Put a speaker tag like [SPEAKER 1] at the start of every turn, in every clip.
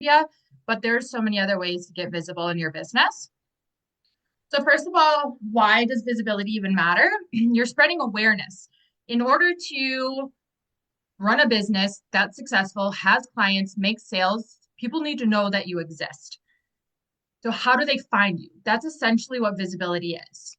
[SPEAKER 1] media, but there's so many other ways to get visible in your business. So first of all, why does visibility even matter? You're spreading awareness. In order to run a business that's successful, has clients, makes sales, people need to know that you exist. So how do they find you? That's essentially what visibility is.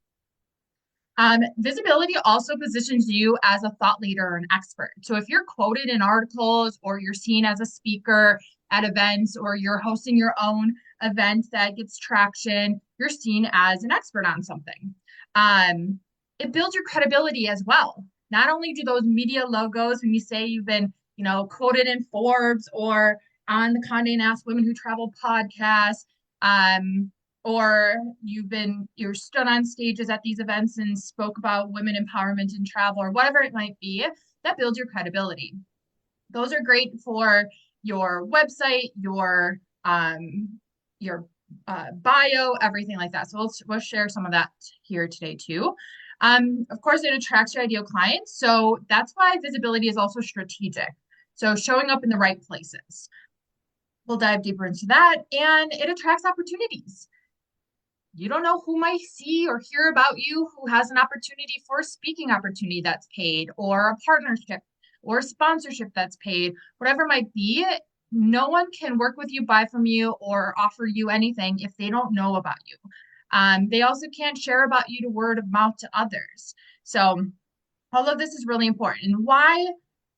[SPEAKER 1] Visibility also positions you as a thought leader or an expert. So if you're quoted in articles or you're seen as a speaker at events or you're hosting your own event that gets traction, you're seen as an expert on something. Um, it builds your credibility as well. Not only do those media logos, when you say you've been, quoted in Forbes or on the Condé Nast Women Who Travel podcast, um, or you're stood on stages at these events and spoke about women empowerment in travel or whatever it might be, that builds your credibility. Those are great for your website, your bio, everything like that. So we'll share some of that here today too. Of course, it attracts your ideal clients. So that's why visibility is also strategic. So showing up in the right places. We'll dive deeper into that, and it attracts opportunities. You don't know who might see or hear about you who has an opportunity for a speaking opportunity that's paid or a partnership or sponsorship that's paid, whatever it might be. No one can work with you, buy from you, or offer you anything if they don't know about you. They also can't share about you to word of mouth to others. So all of this is really important. And why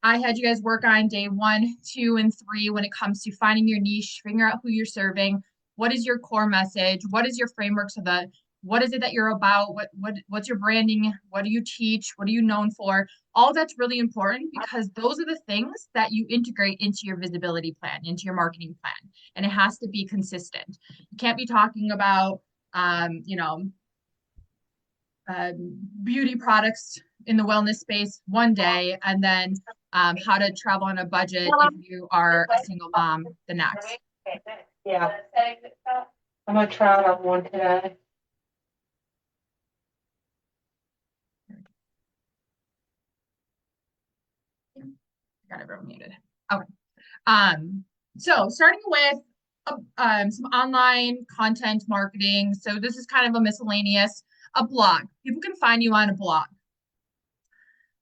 [SPEAKER 1] I had you guys work on day 1, 2, and 3 when it comes to finding your niche, figuring out who you're serving, what is your core message, what is your framework so that what is it that you're about, what's your branding, what do you teach, what are you known for? All that's really important because those are the things that you integrate into your visibility plan, into your marketing plan, and it has to be consistent. You can't be talking about um, you know beauty products in the wellness space one day and then how to travel on a budget if you are a single mom the next.
[SPEAKER 2] Yeah, I'm gonna try it on one today.
[SPEAKER 1] Got everyone muted. Okay. So starting with some online content marketing. So this is kind of a miscellaneous, a blog. People can find you on a blog.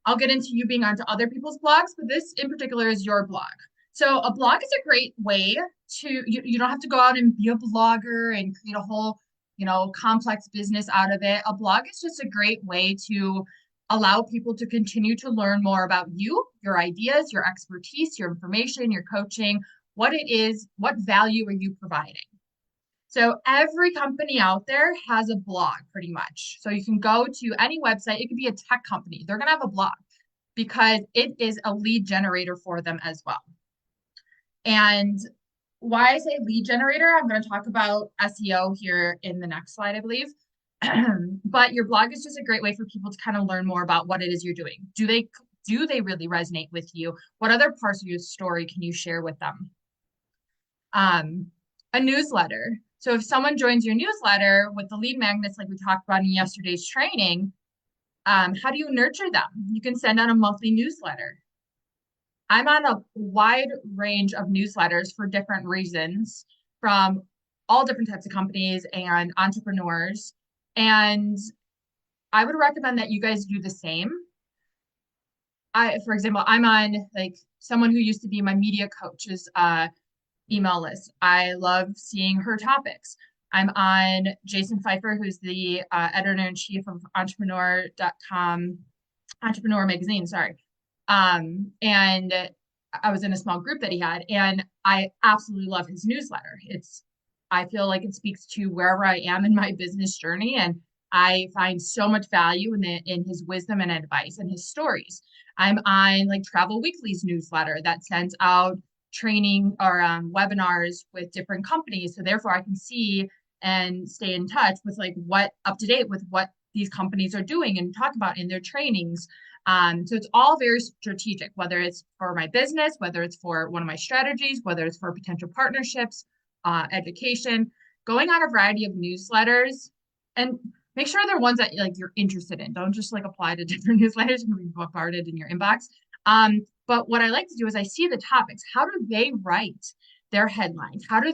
[SPEAKER 1] I'll get into you being onto other people's blogs, but this in particular is your blog. So a blog is a great way you don't have to go out and be a blogger and create a whole, complex business out of it. A blog is just a great way to allow people to continue to learn more about you, your ideas, your expertise, your information, your coaching, what it is, what value are you providing? So every company out there has a blog pretty much. So you can go to any website, it could be a tech company. They're going to have a blog because it is a lead generator for them as well. And why I say lead generator, I'm going to talk about SEO here in the next slide, I believe. But your blog is just a great way for people to kind of learn more about what it is you're doing. Do they really resonate with you? What other parts of your story can you share with them? A newsletter. So if someone joins your newsletter with the lead magnets, like we talked about in yesterday's training, how do you nurture them? You can send out a monthly newsletter. I'm on a wide range of newsletters for different reasons from all different types of companies and entrepreneurs. And I would recommend that you guys do the same. For example, I'm on like someone who used to be my media coach's email list. I love seeing her topics. I'm on Jason Pfeiffer, who's the editor-in-chief of entrepreneur.com, Entrepreneur Magazine, sorry. And I was in a small group that he had, and I absolutely love his newsletter. I feel like it speaks to wherever I am in my business journey, and I find so much value in his wisdom and advice and his stories. I'm on like Travel Weekly's newsletter that sends out training or webinars with different companies, so therefore I can see and stay in touch with like what up to date with what these companies are doing and talk about in their trainings. So it's all very strategic, whether it's for my business, whether it's for one of my strategies, whether it's for potential partnerships, education, going on a variety of newsletters, and make sure they're ones that like you're interested in. Don't just like apply to different newsletters and be bombarded in your inbox. But what I like to do is I see the topics. How do they write? their headlines? How do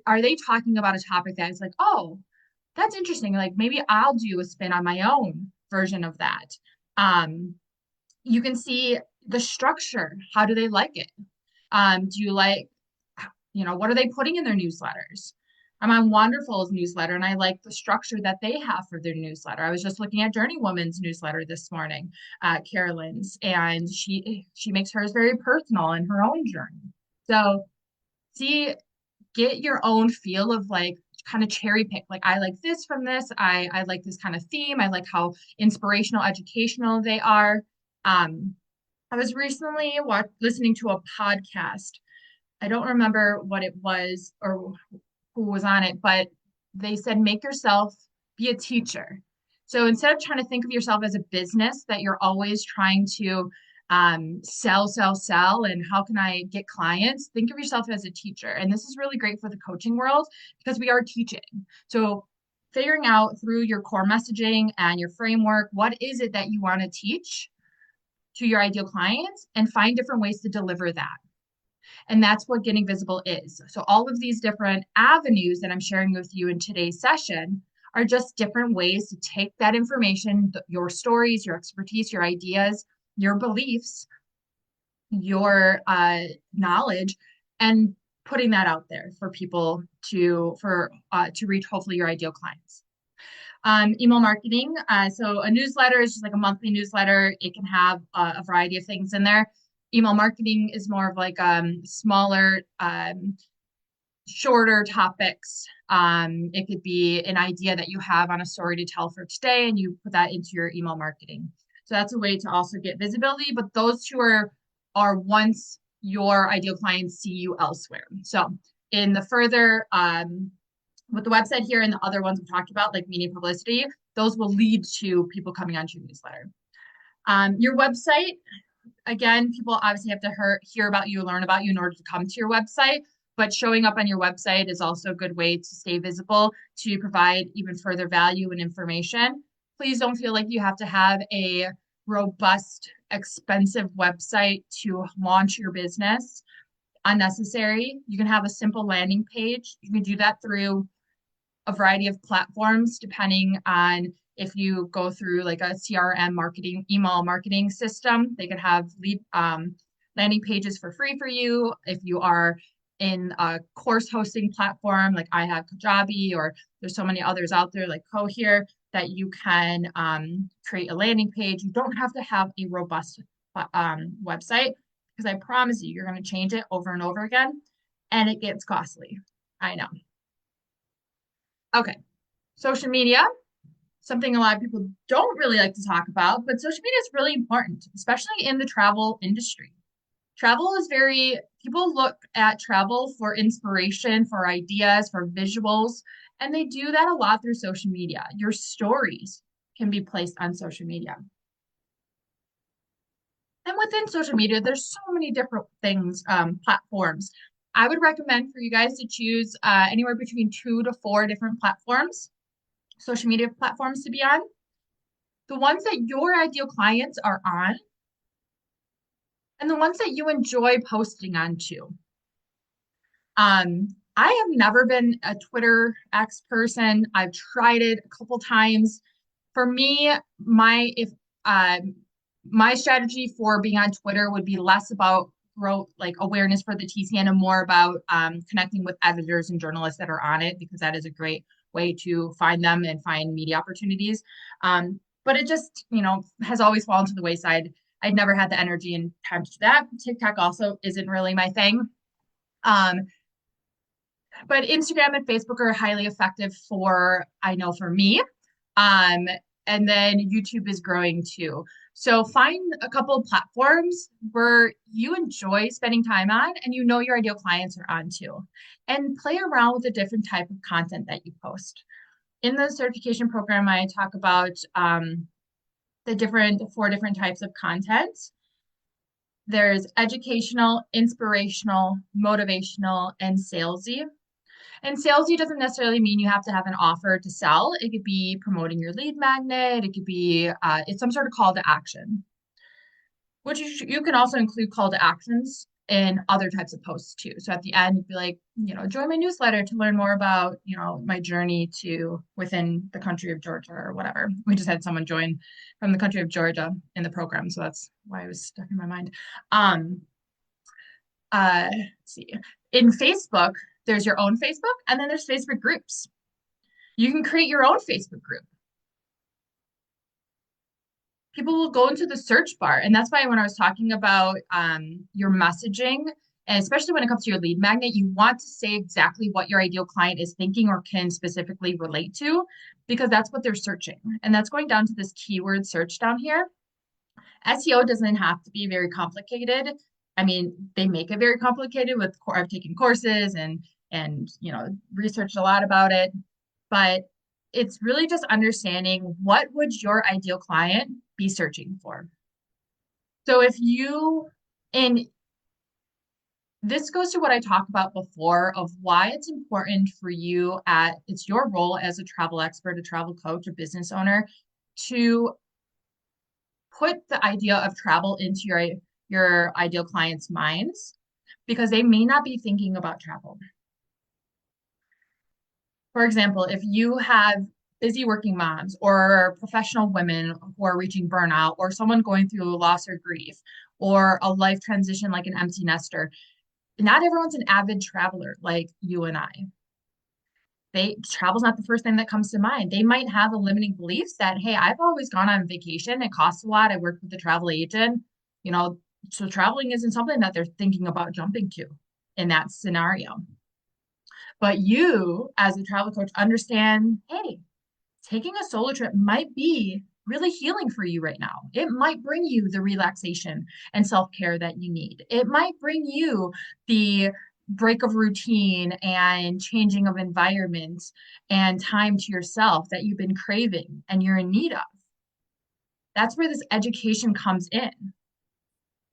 [SPEAKER 1] are they talking about a topic that is like, oh, that's interesting. Like maybe I'll do a spin on my own version of that. Um, you can see the structure. How do they like it? Do you like, what are they putting in their newsletters? I'm on Wonderful's newsletter and I like the structure that they have for their newsletter. I was just looking at Journey Woman's newsletter this morning, Carolyn's, and she makes hers very personal in her own journey. So see, get your own feel of like kind of cherry pick. Like I like this from this. I like this kind of theme. I like how inspirational, educational they are. I was recently listening to a podcast. I don't remember what it was or who was on it, but they said make yourself be a teacher. So instead of trying to think of yourself as a business that you're always trying to sell, sell, sell, and how can I get clients, think of yourself as a teacher. And this is really great for the coaching world because we are teaching. So figuring out through your core messaging and your framework, what is it that you want to teach to your ideal clients and find different ways to deliver that. And that's what getting visible is. So all of these different avenues that I'm sharing with you in today's session are just different ways to take that information, your stories, your expertise, your ideas, your beliefs, your knowledge, and putting that out there for people to reach hopefully your ideal clients. Email marketing. So a newsletter is just like a monthly newsletter. It can have a variety of things in there. Email marketing is more of like smaller, shorter topics. It could be an idea that you have on a story to tell for today, and you put that into your email marketing. So that's a way to also get visibility. But those two are once your ideal clients see you elsewhere. So in the further with the website here and the other ones we talked about, like media publicity, those will lead to people coming onto your newsletter. Your website, again, people obviously have to hear about you, learn about you in order to come to your website, but showing up on your website is also a good way to stay visible, to provide even further value and information. Please don't feel like you have to have a robust, expensive website to launch your business. Unnecessary. You can have a simple landing page. You can do that through a variety of platforms, depending on if you go through like a CRM marketing, email marketing system. They could have landing pages for free for you. If you are in a course hosting platform, like I have Kajabi, or there's so many others out there like Cohere, that you can create a landing page. You don't have to have a robust website, because I promise you, you're going to change it over and over again, and it gets costly. I know. Okay, social media, something a lot of people don't really like to talk about, but social media is really important, especially in the travel industry. Travel is people look at travel for inspiration, for ideas, for visuals, and they do that a lot through social media. Your stories can be placed on social media. And within social media, there's so many different things, platforms. I would recommend for you guys to choose anywhere between 2 to 4 different platforms, social media platforms to be on. The ones that your ideal clients are on, and the ones that you enjoy posting on too. I have never been a Twitter X person. I've tried it a couple times. For me, my strategy for being on Twitter would be less about growth, like awareness for the TCN, and more about connecting with editors and journalists that are on it, because that is a great way to find them and find media opportunities. But it just, has always fallen to the wayside. I'd never had the energy and time to do that. TikTok also isn't really my thing. But Instagram and Facebook are highly effective I know for me. And then YouTube is growing too. So find a couple of platforms where you enjoy spending time on and your ideal clients are on too. And play around with the different type of content that you post. In the certification program, I talk about the 4 different types of content. There's educational, inspirational, motivational, and salesy. And salesy doesn't necessarily mean you have to have an offer to sell. It could be promoting your lead magnet. It could be it's some sort of call to action, which you can also include call to actions in other types of posts too. So at the end, you'd be like, join my newsletter to learn more about, my journey to within the country of Georgia or whatever. We just had someone join from the country of Georgia in the program, so that's why it was stuck in my mind. Um, let's see. In Facebook, there's your own Facebook, and then there's Facebook groups. You can create your own Facebook group. People will go into the search bar. And that's why when I was talking about your messaging, and especially when it comes to your lead magnet, you want to say exactly what your ideal client is thinking or can specifically relate to, because that's what they're searching. And that's going down to this keyword search down here. SEO doesn't have to be very complicated. I mean, they make it very complicated with I've taken courses and researched a lot about it, but it's really just understanding what would your ideal client be searching for. So if you, and this goes to what I talked about before of why it's important for you it's your role as a travel expert, a travel coach, a business owner to put the idea of travel into your ideal clients' minds because they may not be thinking about travel. For example, if you have busy working moms or professional women who are reaching burnout or someone going through loss or grief or a life transition like an empty nester, not everyone's an avid traveler like you and I. Travel's not the first thing that comes to mind. They might have a limiting beliefs that, hey, I've always gone on vacation. It costs a lot. I work with a travel agent, so traveling isn't something that they're thinking about jumping to in that scenario. But you, as a travel coach, understand, hey, taking a solo trip might be really healing for you right now. It might bring you the relaxation and self-care that you need. It might bring you the break of routine and changing of environment and time to yourself that you've been craving and you're in need of. That's where this education comes in.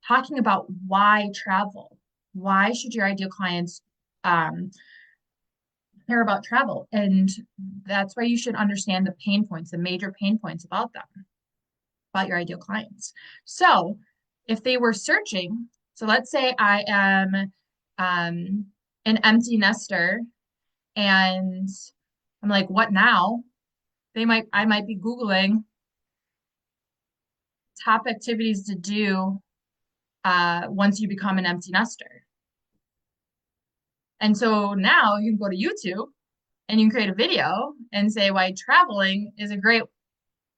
[SPEAKER 1] Talking about why travel. Why should your ideal clients care about travel? And that's why you should understand the pain points, the major pain points about them, about your ideal clients. So if they were searching, so let's say I am an empty nester and I'm like, what now? I might be Googling top activities to do once you become an empty nester. And so now you can go to YouTube and you can create a video and say why traveling is a great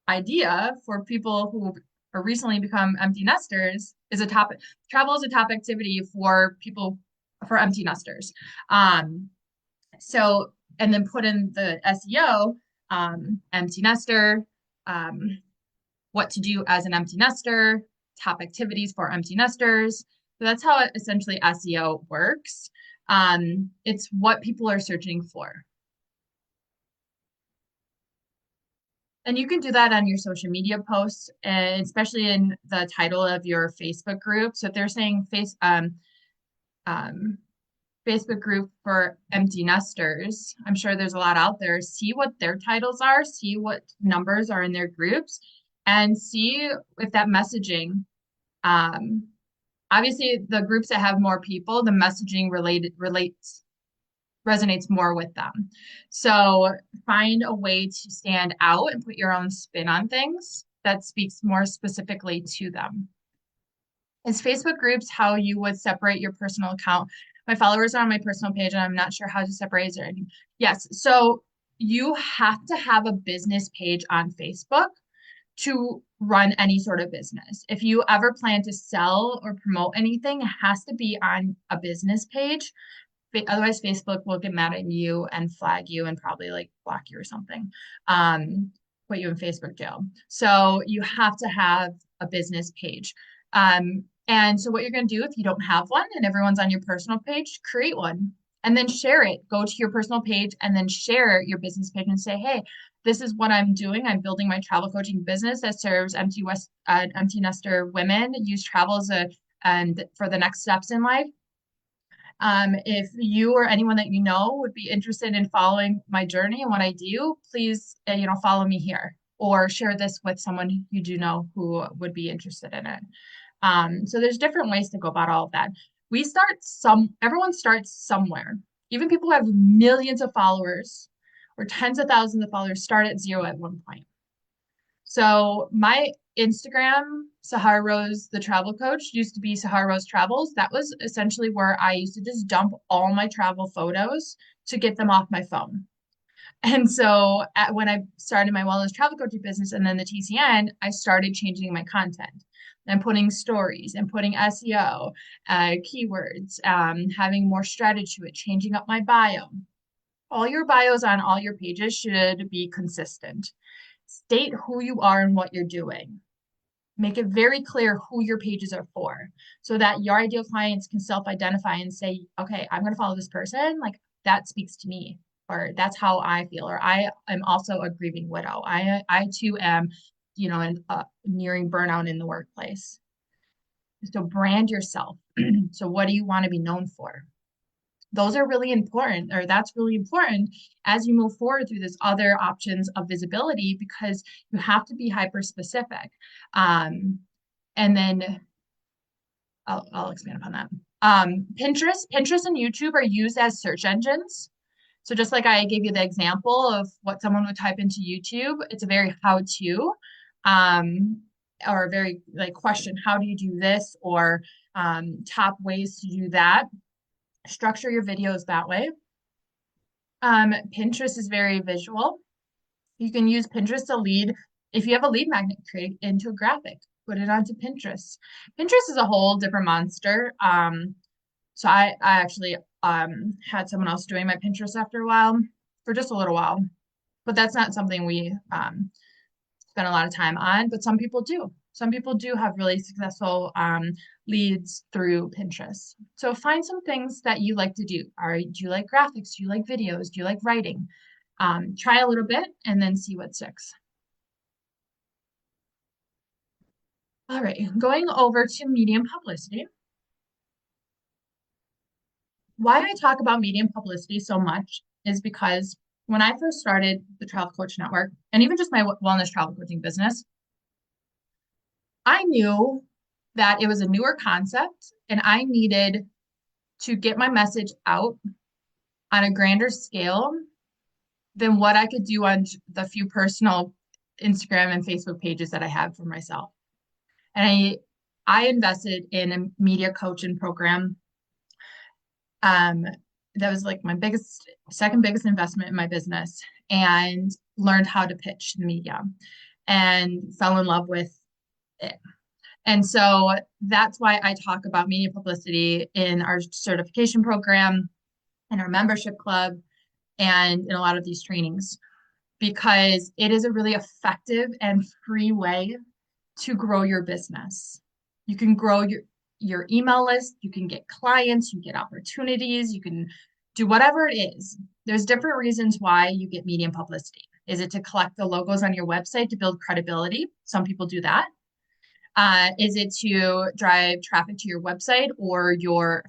[SPEAKER 1] idea for people who are recently become empty nesters is a topic. Travel is a top activity for people for empty nesters. So and then put in the SEO, empty nester, what to do as an empty nester, top activities for empty nesters. So that's how essentially SEO works. It's what people are searching for. And you can do that on your social media posts, and especially in the title of your Facebook group. So if they're saying Facebook group for empty nesters, I'm sure there's a lot out there. See what their titles are, see what numbers are in their groups, and see if that messaging, obviously the groups that have more people, the messaging resonates more with them. So find a way to stand out and put your own spin on things that speaks more specifically to them. Is Facebook groups how you would separate your personal account? My followers are on my personal page and I'm not sure how to separate it. Yes, so you have to have a business page on Facebook to run any sort of business. If you ever plan to sell or promote anything, it has to be on a business page. Otherwise, Facebook will get mad at you and flag you and probably like block you or something, put you in Facebook jail. So you have to have a business page. And so what you're going to do if you don't have one and everyone's on your personal page, create one and then share it. Go to your personal page and then share your business page and say, hey, this is what I'm doing. I'm building my travel coaching business that serves empty nester women, use travel and for the next steps in life. If you or anyone that you know would be interested in following my journey and what I do, please, follow me here or share this with someone you do know who would be interested in it. So there's different ways to go about all of that. everyone starts somewhere. Even people who have millions of followers or tens of thousands of followers start at zero at one point. So my Instagram, Sahara Rose, the travel coach, used to be Sahara Rose Travels. That was essentially where I used to just dump all my travel photos to get them off my phone. And so when I started my wellness travel coaching business and then the TCN, I started changing my content and putting stories and putting SEO, keywords, having more strategy to it, changing up my bio. All your bios on all your pages should be consistent. State who you are and what you're doing. Make it very clear who your pages are for so that your ideal clients can self-identify and say, okay, I'm going to follow this person. Like that speaks to me, or that's how I feel, or I am also a grieving widow. I too am, nearing burnout in the workplace. So brand yourself. So what do you want to be known for? Those are really important, or that's really important as you move forward through this other options of visibility because you have to be hyper specific. And then I'll expand upon that. Pinterest and YouTube are used as search engines. So just like I gave you the example of what someone would type into YouTube, it's a very how-to, or a very like question, how do you do this? Or top ways to do that. Structure your videos that way. Pinterest is very visual. You can use Pinterest to lead. If you have a lead magnet, create into a graphic, put it onto Pinterest. Pinterest is a whole different monster. So I actually had someone else doing my Pinterest after a while, for just a little while, but that's not something we spend a lot of time on, but some people do. Some people do have really successful leads through Pinterest. So find some things that you like to do. Do you like graphics? Do you like videos? Do you like writing? Try a little bit and then see what sticks. All right, going over to medium publicity. Why I talk about medium publicity so much is because when I first started the Travel Coach Network, and even just my wellness travel coaching business, I knew that it was a newer concept and I needed to get my message out on a grander scale than what I could do on the few personal Instagram and Facebook pages that I have for myself. And I invested in a media coaching program. That was like my second biggest investment in my business, and learned how to pitch the media and fell in love with it. And so that's why I talk about media publicity in our certification program, in our membership club, and in a lot of these trainings, because it is a really effective and free way to grow your business. You can grow your email list, you can get clients, you get opportunities, you can do whatever it is. There's different reasons why you get medium publicity. Is it to collect the logos on your website to build credibility? Some people do that. Is it to drive traffic to your website or your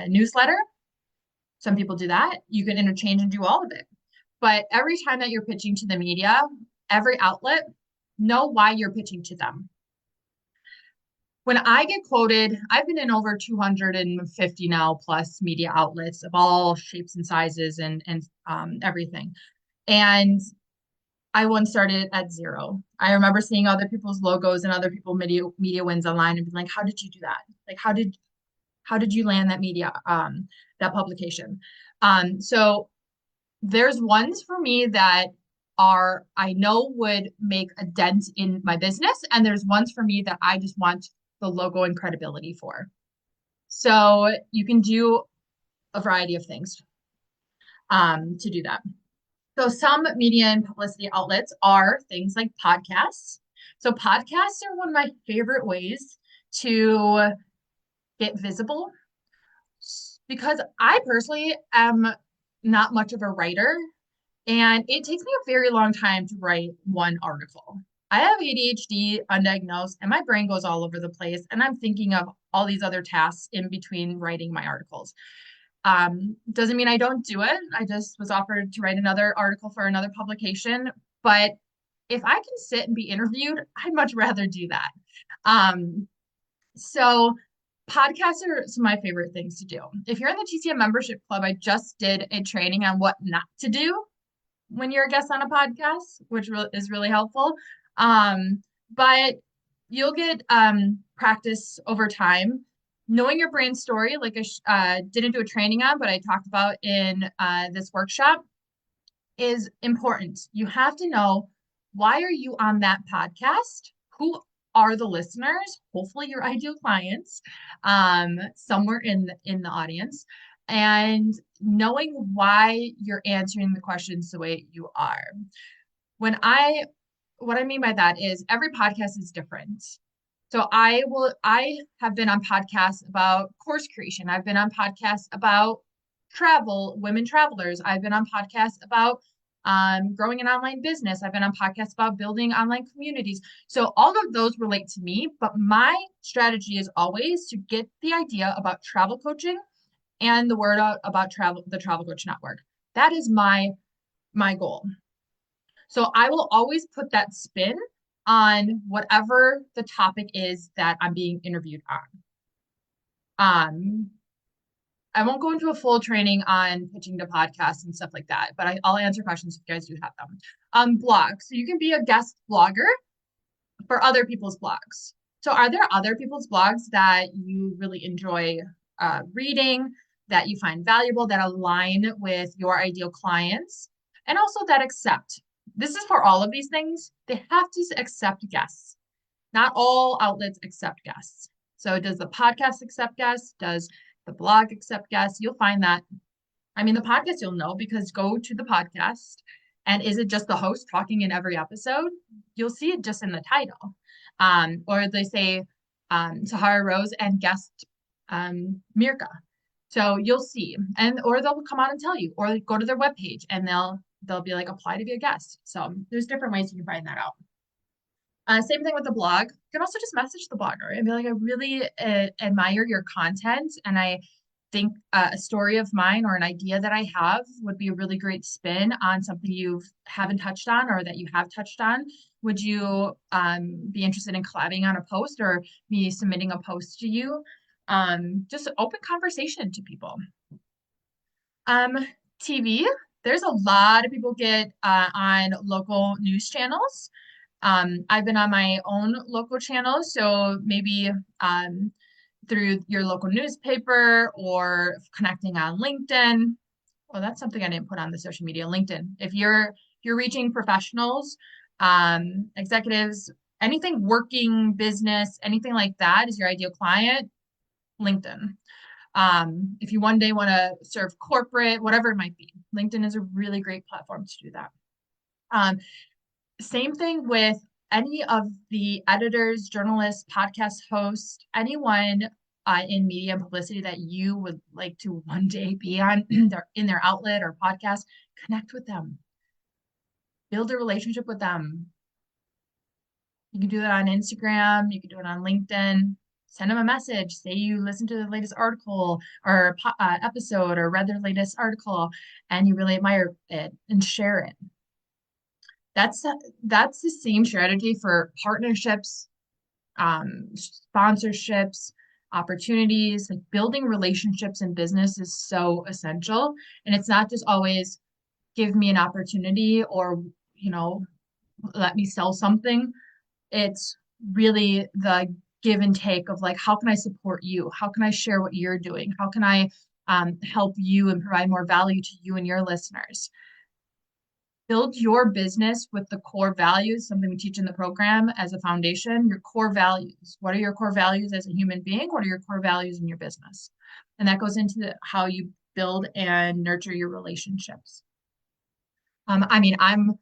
[SPEAKER 1] newsletter? Some people do that. You can interchange and do all of it. But every time that you're pitching to the media, every outlet, know why you're pitching to them. When I get quoted, I've been in over 250 now plus media outlets of all shapes and sizes and everything. And I once started at zero. I remember seeing other people's logos and other people's media wins online and being like, how did you do that? Like, how did you land that media, that publication? So there's ones for me that I know would make a dent in my business. And there's ones for me that I just want the logo and credibility for. So you can do a variety of things to do that. So some media and publicity outlets are things like podcasts. So podcasts are one of my favorite ways to get visible because I personally am not much of a writer, and it takes me a very long time to write one article. I have ADHD undiagnosed and my brain goes all over the place, and I'm thinking of all these other tasks in between writing my articles. Doesn't mean I don't do it. I just was offered to write another article for another publication, but if I can sit and be interviewed, I'd much rather do that. So Podcasts are some of my favorite things to do. If you're in the TCM membership club, I just did a training on what not to do when you're a guest on a podcast, which is really helpful. But you'll get practice over time. Knowing your brand story, like I didn't do a training on, but I talked about in this workshop, is important. You have to know, why are you on that podcast? Who are the listeners? Hopefully your ideal clients, somewhere in the audience, and knowing why you're answering the questions the way you are. When I What I mean by that is every podcast is different. So I have been on podcasts about course creation. I've been on podcasts about travel, women travelers. I've been on podcasts about growing an online business. I've been on podcasts about building online communities. So all of those relate to me, but my strategy is always to get the idea about travel coaching and the word out about the Travel Coach Network. That is my goal. So I will always put that spin on whatever the topic is that I'm being interviewed on. I won't go into a full training on pitching to podcasts and stuff like that, but I'll answer questions if you guys do have them. Blog. So you can be a guest blogger for other people's blogs. So are there other people's blogs that you really enjoy reading, that you find valuable, that align with your ideal clients, and also that accept? This is for all of these things. They have to accept guests. Not all outlets accept guests. So does the podcast accept guests? Does the blog accept guests? You'll find that. I mean, the podcast you'll know because go to the podcast, and is it just the host talking in every episode? You'll see it just in the title. Or they say Sahara Rose and guest Mirka. So you'll see, and or they'll come out and tell you, or go to their webpage and they'll be like, apply to be a guest. So there's different ways you can find that out. Same thing with the blog. You can also just message the blogger and be like, I really admire your content, and I think a story of mine or an idea that I have would be a really great spin on something you haven't touched on or that you have touched on. Would you be interested in collabing on a post or me submitting a post to you? Just open conversation to people. Um, TV, there's a lot of people get on local news channels. I've been on my own local channel, so maybe through your local newspaper or connecting on LinkedIn. Well, that's something I didn't put on the social media, LinkedIn. If you're reaching professionals, executives, anything working business, anything like that is your ideal client, LinkedIn. If you one day want to serve corporate, whatever it might be, LinkedIn is a really great platform to do that. Same thing with any of the editors, journalists, podcast hosts, anyone in media and publicity that you would like to one day be on in their outlet or podcast. Connect with them. Build a relationship with them. You can do that on Instagram. You can do it on LinkedIn. Send them a message. Say you listened to the latest article or episode or read their latest article and you really admire it, and share it. That's the same strategy for partnerships, sponsorships, opportunities. Like building relationships in business is so essential. And it's not just always give me an opportunity or, let me sell something. It's really the give and take of like, how can I support you? How can I share what you're doing? How can I help you and provide more value to you and your listeners? Build your business with the core values, something we teach in the program as a foundation, your core values. What are your core values as a human being? What are your core values in your business? And that goes into how you build and nurture your relationships. I'm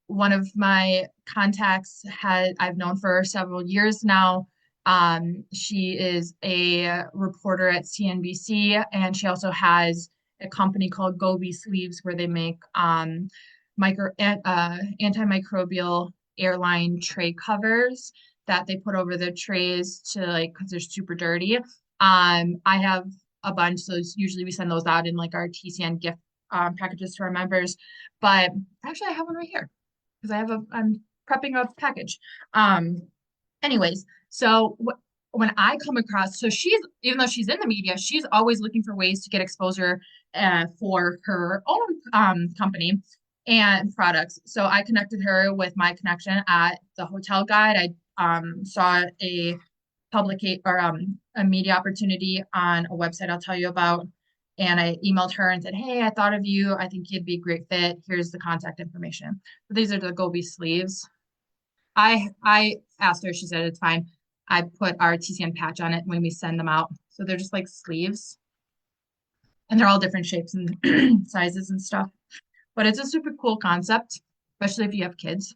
[SPEAKER 1] one of my contacts I've known for several years now. She is a reporter at CNBC, and she also has a company called Gobi Sleeves where they make antimicrobial airline tray covers that they put over the trays to like because they're super dirty. I have a bunch, so usually we send those out in like our TCN gift packages to our members. But actually, I have one right here because I'm prepping a package. Anyways, so when I come across, so she's, even though she's in the media, she's always looking for ways to get exposure for her own company and products. So I connected her with my connection at the Hotel Guide. I saw a publicate or a media opportunity on a website I'll tell you about. And I emailed her and said, "Hey, I thought of you. I think you'd be a great fit. Here's the contact information." So these are the Gobi sleeves. I asked her, she said it's fine. I put our TCN patch on it when we send them out. So they're just like sleeves and they're all different shapes and sizes and stuff. But it's a super cool concept, especially if you have kids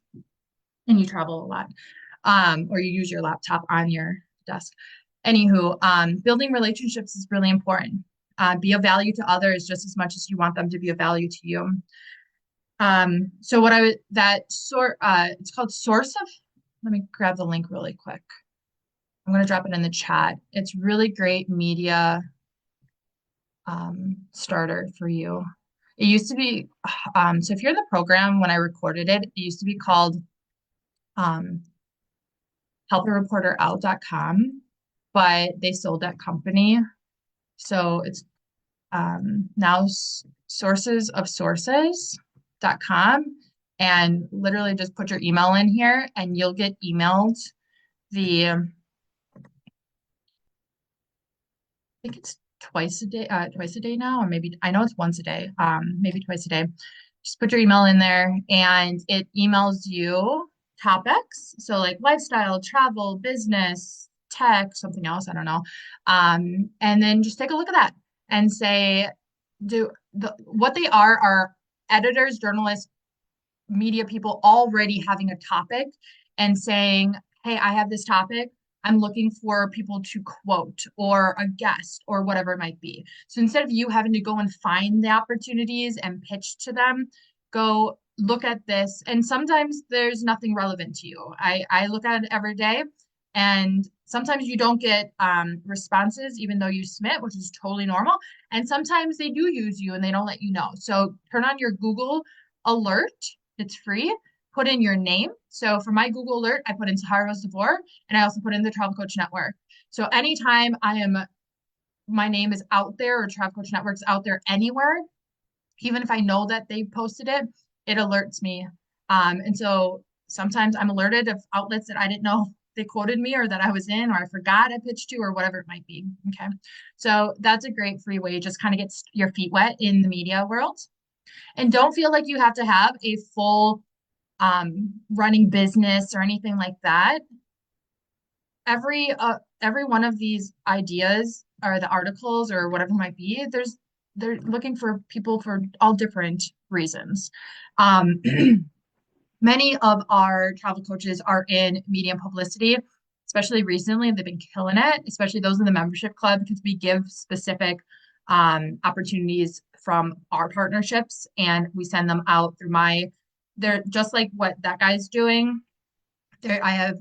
[SPEAKER 1] and you travel a lot, or you use your laptop on your desk. Anywho, building relationships is really important. Be of value to others just as much as you want them to be of value to you. So what I would that sort it's called Source of, let me grab the link really quick. I'm going to drop it in the chat. It's really great media starter for you. It used to be so if you're in the program when I recorded it, it used to be called um helpareporterout.com, but they sold that company. So it's now sourcesofsources.com, and literally just put your email in here and you'll get emailed the I think it's twice a day now, or maybe I know it's once a day, maybe twice a day. Just put your email in there and it emails you topics. So like lifestyle, travel, business, tech, something else, I don't know. And then just take a look at that and say, do what they are editors, journalists, media people already having a topic and saying, "Hey, I have this topic. I'm looking for people to quote or a guest or whatever it might be." So instead of you having to go and find the opportunities and pitch to them, go look at this. And sometimes there's nothing relevant to you. I look at it every day, and sometimes you don't get responses even though you submit, which is totally normal. And sometimes they do use you and they don't let you know. So turn on your Google alert. It's free. Put in your name. So for my Google alert, I put in Sahara Rose DeVore, and I also put in the Travel Coach Network. So anytime my name is out there or Travel Coach Network's out there anywhere, even if I know that they posted it, it alerts me. And so sometimes I'm alerted of outlets that I didn't know they quoted me or that I was in or I forgot I pitched to or whatever it might be. Okay. So that's a great free way to just kind of get your feet wet in the media world. And don't feel like you have to have a full running business or anything like that. Every one of these ideas or the articles or whatever it might be, they're looking for people for all different reasons. Um, Many of our travel coaches are in media and publicity, especially recently. They've been killing it, especially those in the membership club, because we give specific opportunities from our partnerships and we send them out through they're just like what that guy's doing. There, I have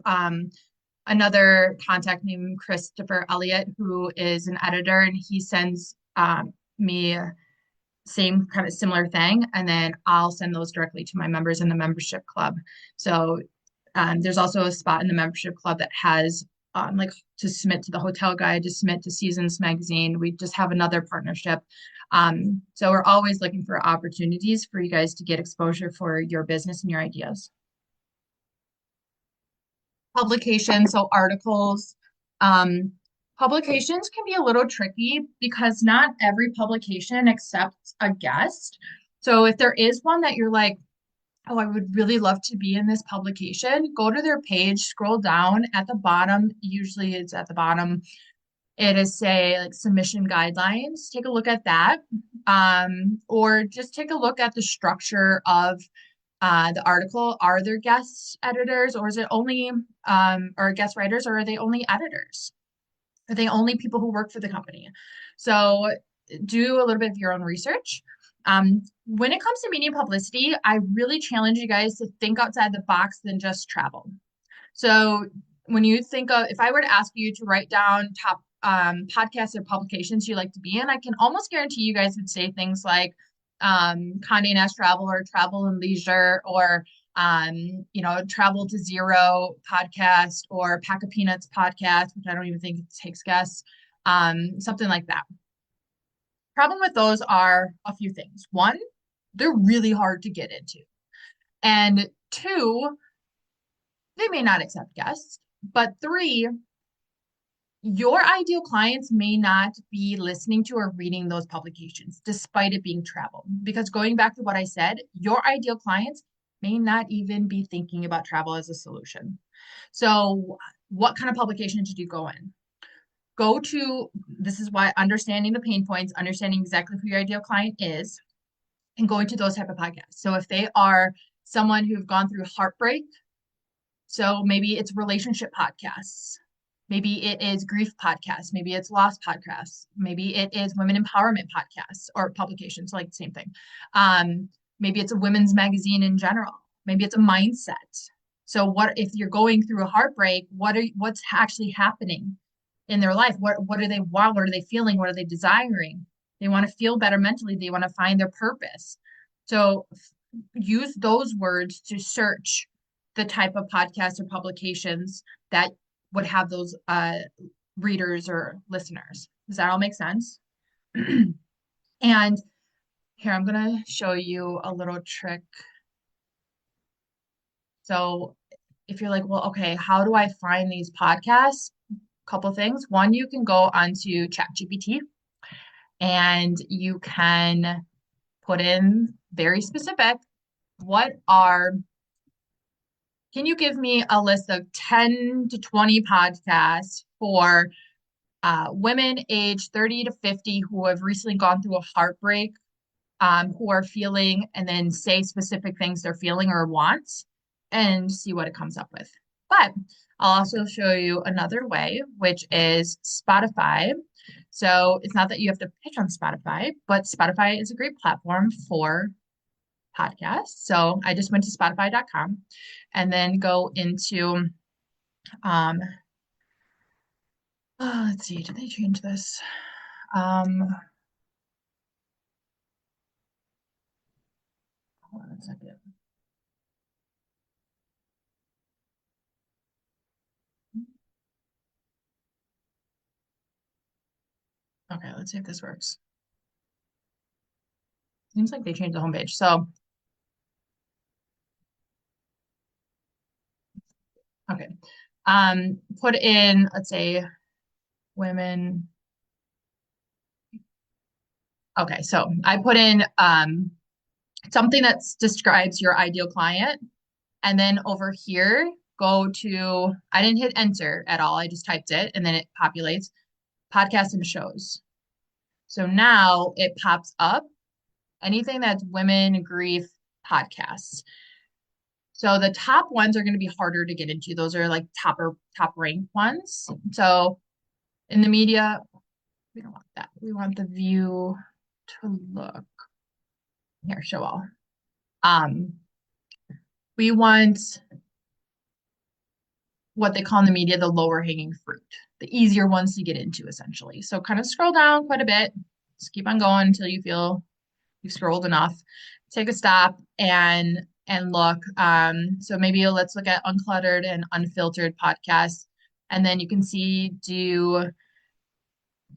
[SPEAKER 1] another contact named Christopher Elliott, who is an editor, and he sends me same kind of similar thing, and then I'll send those directly to my members in the membership club. So there's also a spot in the membership club that has like to submit to the Hotel Guide, to submit to Seasons Magazine. We just have another partnership. So we're always looking for opportunities for you guys to get exposure for your business and your ideas. Publications, so articles. Publications can be a little tricky because not every publication accepts a guest. So if there is one that you're like, "Oh, I would really love to be in this publication," go to their page, scroll down at the bottom. Usually it's at the bottom. It is say like submission guidelines. Take a look at that. Or just take a look at the structure of the article. Are there guest editors, or is it only or guest writers, or are they only editors? Are they only people who work for the company? So do a little bit of your own research. When it comes to media publicity, I really challenge you guys to think outside the box than just travel. So when you think of, if I were to ask you to write down top podcasts or publications you like to be in, I can almost guarantee you guys would say things like Condé Nast Travel or Travel and Leisure or Travel to Zero podcast or Pack of Peanuts podcast, which I don't even think it takes guests, something like that. Problem with those are a few things. One, they're really hard to get into. And two, they may not accept guests. But three, your ideal clients may not be listening to or reading those publications, despite it being travel. Because going back to what I said, your ideal clients may not even be thinking about travel as a solution. So, what kind of publications did you go in? Go to, this is why understanding the pain points, understanding exactly who your ideal client is, and going to those type of podcasts. So, if they are someone who've gone through heartbreak, so maybe it's relationship podcasts. Maybe it is grief podcasts. Maybe it's loss podcasts. Maybe it is women empowerment podcasts or publications, like the same thing. Maybe it's a women's magazine in general. Maybe it's a mindset. So what if you're going through a heartbreak, what's actually happening in their life? What do they want? What are they feeling? What are they desiring? They want to feel better mentally. They want to find their purpose. So use those words to search the type of podcasts or publications that would have those readers or listeners. Does that all make sense? And here, I'm going to show you a little trick. So if you're like, well, okay, how do I find these podcasts? Couple things. One, you can go onto ChatGPT and you can put in very specific, can you give me a list of 10 to 20 podcasts for women age 30 to 50 who have recently gone through a heartbreak, who are feeling, and then say specific things they're feeling or want, and see what it comes up with. But I'll also show you another way, which is Spotify. So it's not that you have to pitch on Spotify, but Spotify is a great platform for podcasts. So I just went to spotify.com and then go into, let's see, did they change this? Hold on a second. Okay, let's see if this works. Seems like they changed the homepage. So, okay. Put in, let's say, women. Okay, so I put in something that describes your ideal client. And then over here, go to, I didn't hit enter at all. I just typed it and then it populates podcasts and shows. So now it pops up anything that's women grief podcasts. So the top ones are going to be harder to get into. Those are like top ranked ones. So in the media, we don't want that. We want the view to look here, show all. We want what they call in the media the lower hanging fruit, the easier ones to get into essentially. So kind of scroll down quite a bit. Just keep on going until you feel you've scrolled enough. Take a stop and look. So maybe let's look at uncluttered and unfiltered podcasts. And then you can see, do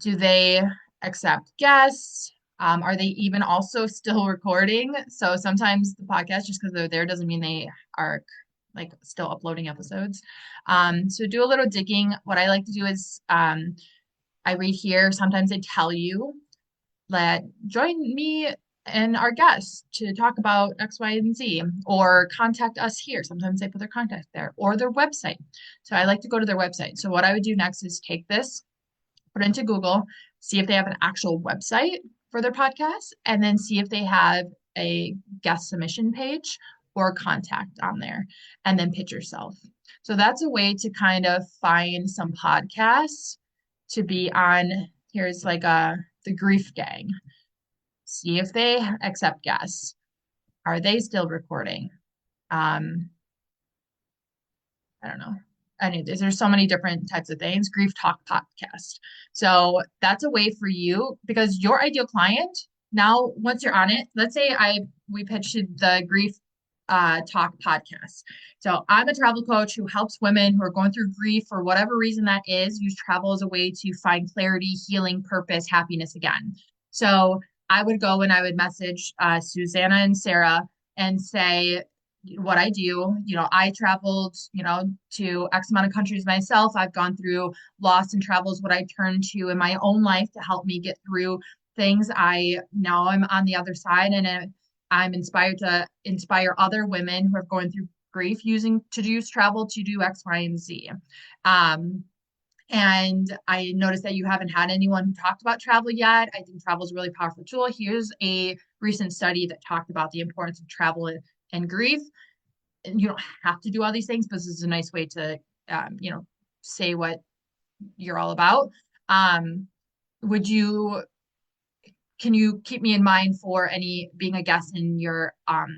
[SPEAKER 1] they accept guests? Are they even also still recording? So sometimes the podcast, just because they're there, doesn't mean they are like still uploading episodes. So do a little digging. What I like to do is I read here. Sometimes they tell you that join me and our guests to talk about X, Y, and Z, or contact us here. Sometimes they put their contact there or their website. So I like to go to their website. So what I would do next is take this, put it into Google, see if they have an actual website for their podcast, and then see if they have a guest submission page or contact on there, and then pitch yourself. So that's a way to kind of find some podcasts to be on. Here's like the Grief Gang. See if they accept guests. Are they still recording? I don't know. There's so many different types of things. Grief Talk podcast. So that's a way for you because your ideal client now, once you're on it, let's say we pitched the grief Talk podcast. So I'm a travel coach who helps women who are going through grief for whatever reason that is, use travel as a way to find clarity, healing, purpose, happiness again. So I would go and I would message Susanna and Sarah and say what I do. I traveled, to X amount of countries myself. I've gone through loss and travels, what I turn to in my own life to help me get through things. I now I'm on the other side, and I'm inspired to inspire other women who are going through grief using to use travel to do X, Y, and Z. Um, and I noticed that you haven't had anyone who talked about travel yet. I think travel is a really powerful tool. Here's a recent study that talked about the importance of travel and grief. And you don't have to do all these things, but this is a nice way to, say what you're all about. Um, would you can you keep me in mind for any being a guest in your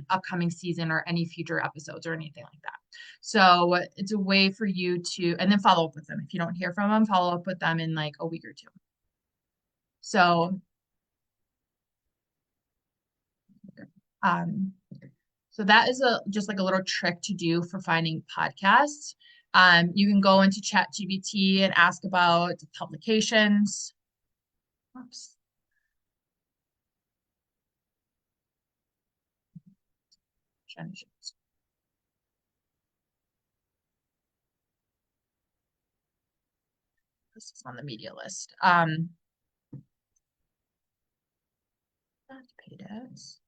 [SPEAKER 1] upcoming season or any future episodes or anything like that? So it's a way for you to, and then follow up with them. If you don't hear from them, follow up with them in like a week or two. So, um, so that is just like a little trick to do for finding podcasts. You can go into ChatGPT and ask about publications. Oops. This is on the media list. Not paid ads.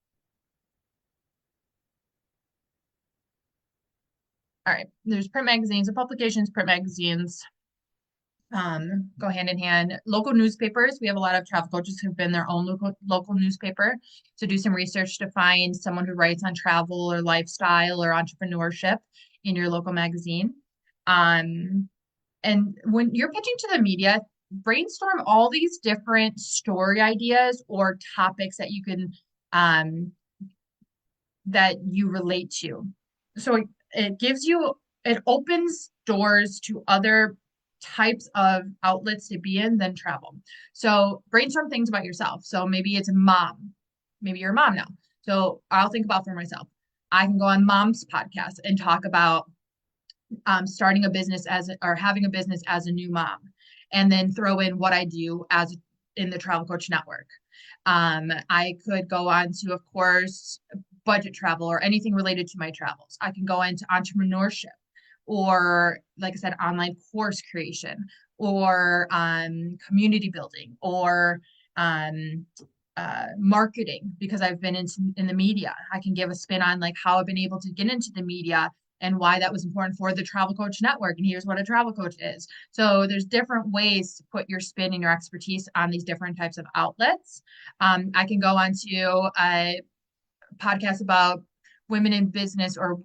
[SPEAKER 1] All right, there's print magazines and publications. Print magazines go hand in hand. Local newspapers, we have a lot of travel coaches who've been their own local newspaper. So do some research to find someone who writes on travel or lifestyle or entrepreneurship in your local magazine. And when you're pitching to the media, brainstorm all these different story ideas or topics that you can that you relate to. So it opens doors to other types of outlets to be in than travel. So brainstorm things about yourself. So maybe it's a mom. Maybe you're a mom now. So I'll think about for myself. I can go on mom's podcast and talk about starting a business or having a business as a new mom, and then throw in what I do as in the Travel Coach Network. I could go on to, of course, budget travel or anything related to my travels. I can go into entrepreneurship or, like I said, online course creation or community building or marketing because I've been in the media. I can give a spin on like how I've been able to get into the media and why that was important for the Travel Coach Network. And here's what a travel coach is. So there's different ways to put your spin and your expertise on these different types of outlets. I can go on to a podcast about women in business or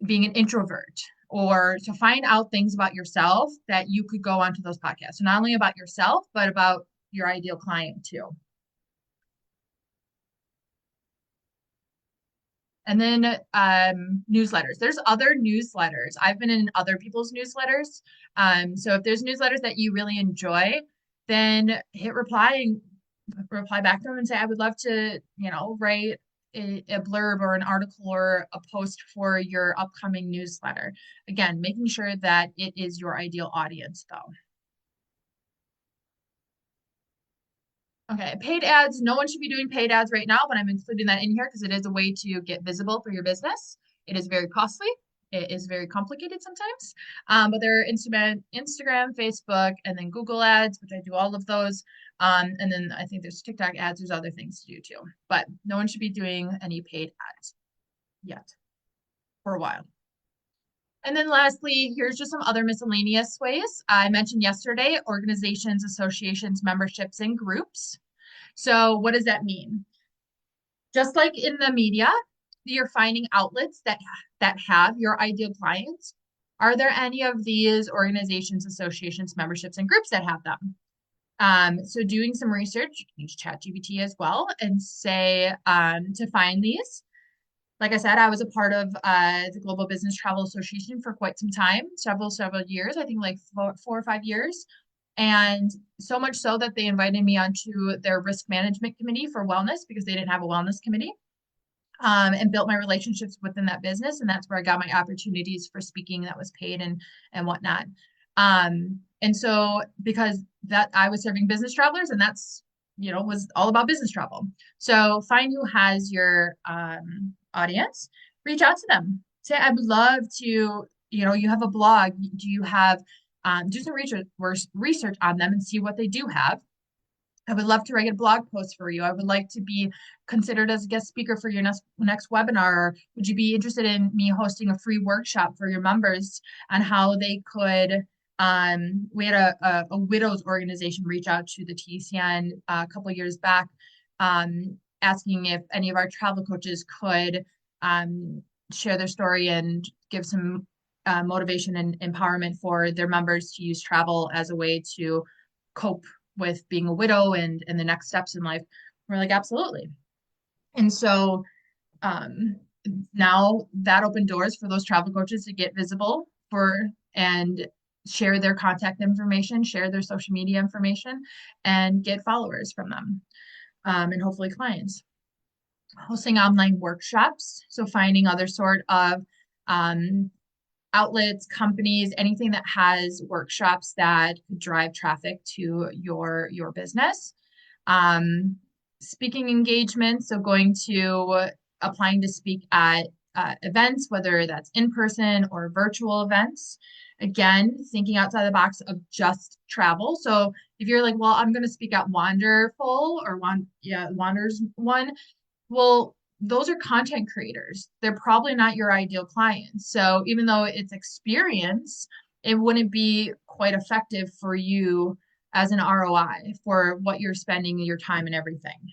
[SPEAKER 1] being an introvert, or to find out things about yourself that you could go onto those podcasts. So not only about yourself, but about your ideal client too. And then newsletters. There's other newsletters. I've been in other people's newsletters. So if there's newsletters that you really enjoy, then hit reply back to them and say, I would love to, write a blurb or an article or a post for your upcoming newsletter. Again, making sure that it is your ideal audience though. Okay, paid ads. No one should be doing paid ads right now, but I'm including that in here because it is a way to get visible for your business. It is very costly. It is very complicated sometimes. But there are Instagram, Facebook, and then Google ads, which I do all of those. And then I think there's TikTok ads. There's other things to do too. But no one should be doing any paid ads yet for a while. And then lastly, here's just some other miscellaneous ways. I mentioned yesterday, organizations, associations, memberships, and groups. So what does that mean? Just like in the media, you're finding outlets that have your ideal clients. Are there any of these organizations, associations, memberships, and groups that have them? So doing some research, you can use ChatGPT as well and say to find these. Like I said, I was a part of the Global Business Travel Association for quite some time, several years, I think like 4 or 5 years. And so much so that they invited me onto their risk management committee for wellness because they didn't have a wellness committee. and built my relationships within that business. And that's where I got my opportunities for speaking that was paid and whatnot. And so because that I was serving business travelers and that's, was all about business travel. So find who has your audience, reach out to them. Say, I'd love to, you have a blog. Do you have, do some research on them and see what they do have. I would love to write a blog post for you. I would like to be considered as a guest speaker for your next webinar. Would you be interested in me hosting a free workshop for your members on how they could we had a widows organization reach out to the TCN a couple of years back, asking if any of our travel coaches could share their story and give some motivation and empowerment for their members to use travel as a way to cope with being a widow and the next steps in life. We're like, absolutely. And so now that opened doors for those travel coaches to get visible and share their contact information, share their social media information, and get followers from them, and hopefully clients. Hosting online workshops, so finding other sort of outlets, companies, anything that has workshops that drive traffic to your business. Speaking engagements, so going to applying to speak at events, whether that's in person or virtual events. Again, thinking outside the box of just travel. So if you're like, well, I'm going to speak at Wanderful or Wander's one, well, those are content creators. They're probably not your ideal clients. So even though it's experience, it wouldn't be quite effective for you as an ROI for what you're spending your time and everything.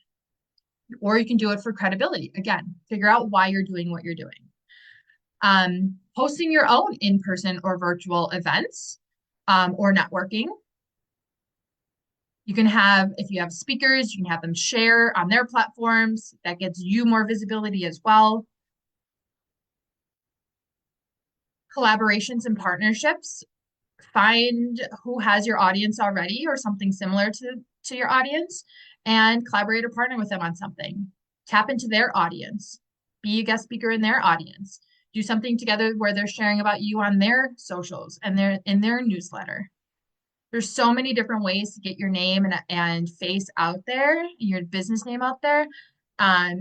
[SPEAKER 1] Or you can do it for credibility. Again, figure out why you're doing what you're doing. Hosting your own in-person or virtual events or networking. You can have, if you have speakers, you can have them share on their platforms. That gets you more visibility as well. Collaborations and partnerships. Find who has your audience already or something similar to your audience and collaborate or partner with them on something. Tap into their audience. Be a guest speaker in their audience. Do something together where they're sharing about you on their socials and in their newsletter. There's so many different ways to get your name and face out there, your business name out there.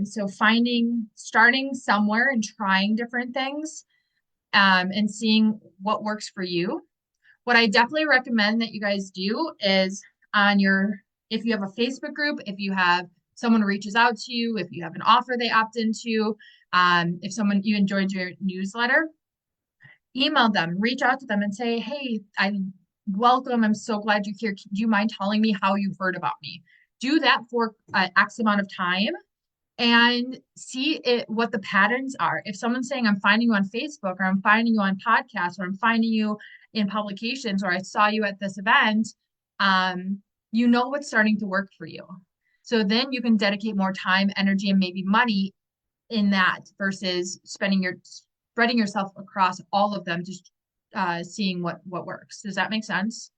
[SPEAKER 1] So starting somewhere and trying different things, and seeing what works for you. What I definitely recommend that you guys do is if you have a Facebook group, if you have someone reaches out to you, if you have an offer they opt into, if someone you enjoyed your newsletter, email them, reach out to them and say, hey, welcome. I'm so glad you're here. Do you mind telling me how you heard about me? Do that for X amount of time and see what the patterns are. If someone's saying, I'm finding you on Facebook or I'm finding you on podcasts or I'm finding you in publications or I saw you at this event, you know what's starting to work for you. So then you can dedicate more time, energy, and maybe money in that versus spreading yourself across all of them, just seeing what works. Does that make sense?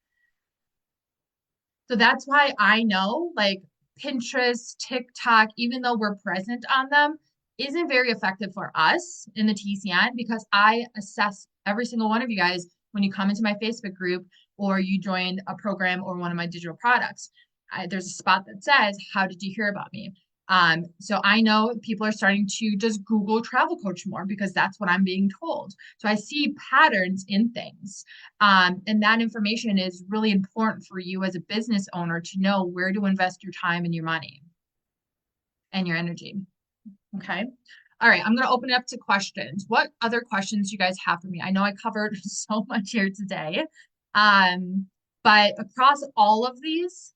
[SPEAKER 1] So that's why I know like Pinterest, TikTok, even though we're present on them, isn't very effective for us in the TCN because I assess every single one of you guys when you come into my Facebook group or you join a program or one of my digital products. There's a spot that says, how did you hear about me? So I know people are starting to just Google travel coach more because that's what I'm being told. So I see patterns in things. And that information is really important for you as a business owner to know where to invest your time and your money and your energy. Okay. All right. I'm going to open it up to questions. What other questions you guys have for me? I know I covered so much here today. But across all of these,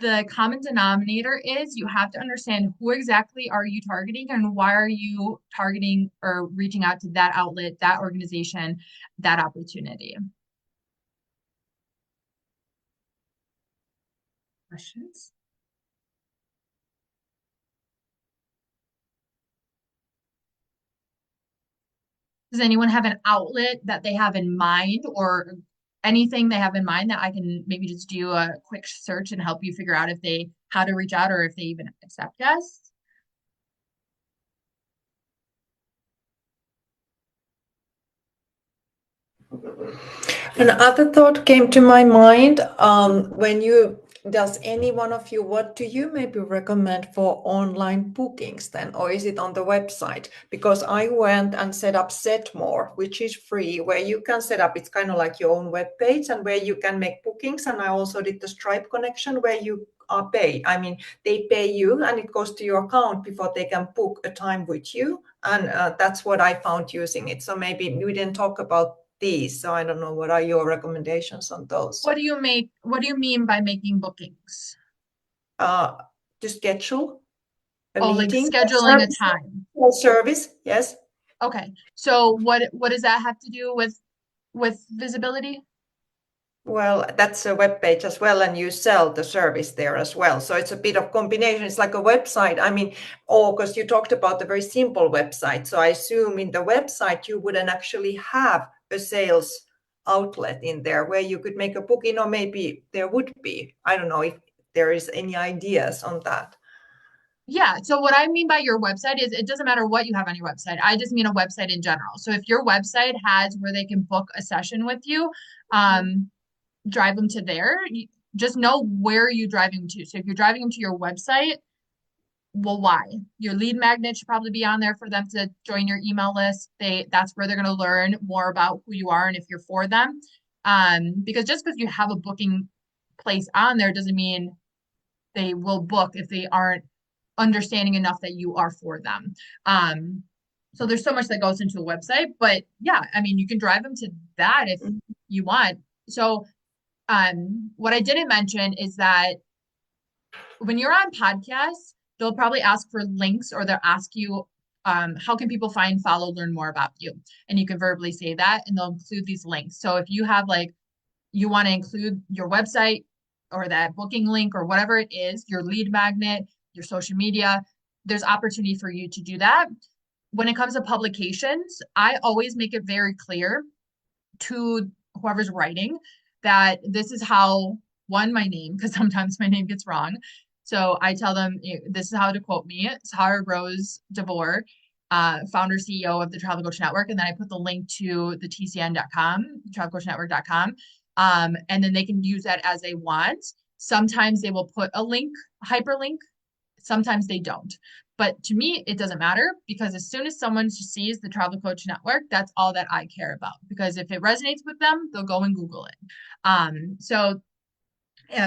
[SPEAKER 1] the common denominator is you have to understand who exactly are you targeting and why are you targeting or reaching out to that outlet, that organization, that opportunity. Questions? Does anyone have an outlet that they have in mind or anything they have in mind that I can maybe just do a quick search and help you figure out how to reach out or if they even accept guests?
[SPEAKER 3] Another thought came to my mind. Does any one of you, what do you maybe recommend for online bookings then? Or is it on the website? Because I went and set up Setmore, which is free, where you can set up, it's kind of like your own web page and where you can make bookings. And I also did the Stripe connection where you are paid. I mean, they pay you and it goes to your account before they can book a time with you. And that's what I found using it. So maybe we didn't talk about these. So I don't know, what are your recommendations on those?
[SPEAKER 1] What do you mean by making bookings?
[SPEAKER 3] Uh, to schedule a
[SPEAKER 1] Oh, like
[SPEAKER 3] meeting,
[SPEAKER 1] scheduling a time.
[SPEAKER 3] a service, yes.
[SPEAKER 1] Okay. So what does that have to do with visibility?
[SPEAKER 3] Well, that's a web page as well, and you sell the service there as well. So it's a bit of combination. It's like a website. I mean, oh, because you talked about the very simple website. So I assume in the website you wouldn't actually have a sales outlet in there where you could make a booking, or maybe there would be. I don't know if there is any ideas on that.
[SPEAKER 1] Yeah, so what I mean by your website is it doesn't matter what you have on your website. I just mean a website in general. So if your website has where they can book a session with you, um, drive them to there. Just know where you're driving them to. So if you're driving them to your website, well, why? Your lead magnet should probably be on there for them to join your email list. That's where they're going to learn more about who you are and if you're for them. Because just because you have a booking place on there doesn't mean they will book if they aren't understanding enough that you are for them. So there's so much that goes into a website, but yeah, I mean, you can drive them to that if you want. So, what I didn't mention is that when you're on podcasts, they'll probably ask for links or they'll ask you, how can people find, follow, learn more about you? And you can verbally say that, and they'll include these links. So if you have like, you want to include your website or that booking link or whatever it is, your lead magnet, your social media, there's opportunity for you to do that. When it comes to publications, I always make it very clear to whoever's writing that this is how, one, my name, because sometimes my name gets wrong. So I tell them, this is how to quote me. Sahara Rose DeVore, founder CEO of the Travel Coach Network. And then I put the link to the TCN.com, travelcoachnetwork.com. And then they can use that as they want. Sometimes they will put a link, hyperlink. Sometimes they don't. But to me, it doesn't matter because as soon as someone sees the Travel Coach Network, that's all that I care about. Because if it resonates with them, they'll go and Google it. So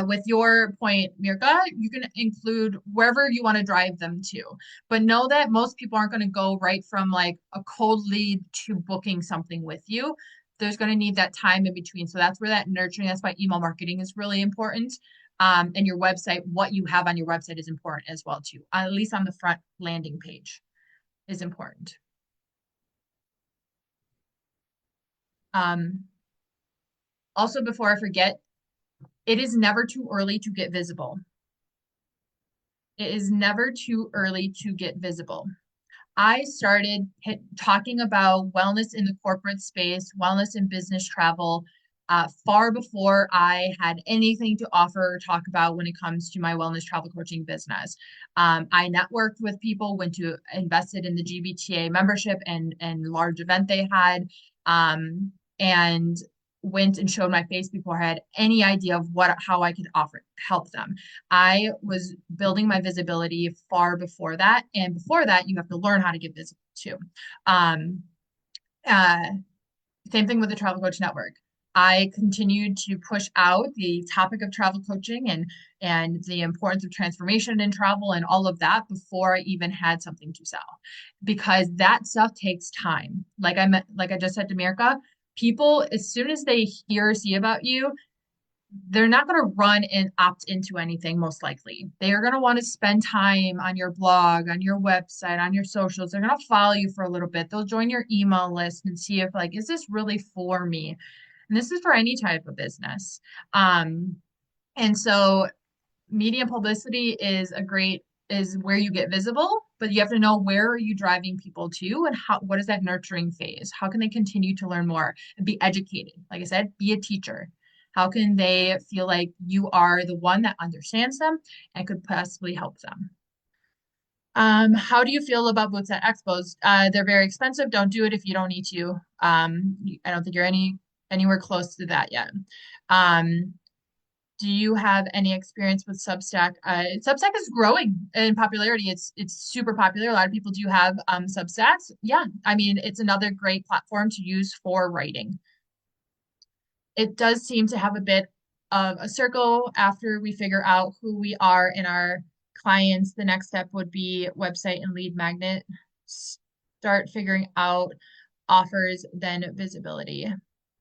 [SPEAKER 1] with your point, Mirka, you can include wherever you want to drive them to. But know that most people aren't going to go right from like a cold lead to booking something with you. There's going to need that time in between. So that's where that nurturing, that's why email marketing is really important. And your website, what you have on your website is important as well too. At least on the front landing page is important. Um, Also, before I forget, it is never too early to get visible. It is never too early to get visible. I started talking about wellness in the corporate space, wellness in business travel, far before I had anything to offer or talk about when it comes to my wellness travel coaching business. I networked with people, went to invested in the GBTA membership and large event they had, and went and showed my face before I had any idea of how I could offer help them. I was building my visibility far before that. And before that, you have to learn how to get visible too. Um, uh, Same thing with the Travel Coach Network. I continued to push out the topic of travel coaching and the importance of transformation in travel and all of that before I even had something to sell, because that stuff takes time. Like I just said to Mirka, people as soon as they hear or see about you, they're not going to run and opt into anything most likely. They are going to want to spend time on your blog, on your website, on your socials. They're going to follow you for a little bit. They'll join your email list and see if like, is this really for me? And this is for any type of business. And so media publicity is where you get visible, but you have to know where are you driving people to and what is that nurturing phase? How can they continue to learn more and be educated? Like I said, be a teacher. How can they feel like you are the one that understands them and could possibly help them? How do you feel about booths at expos? They're very expensive. Don't do it if you don't need to. I don't think you're any anywhere close to that yet. Um, do you have any experience with Substack? Substack is growing in popularity. It's super popular. A lot of people do have Substacks. Yeah, I mean, it's another great platform to use for writing. It does seem to have a bit of a circle after we figure out who we are in our clients. The next step would be website and lead magnet. Start figuring out offers, then visibility.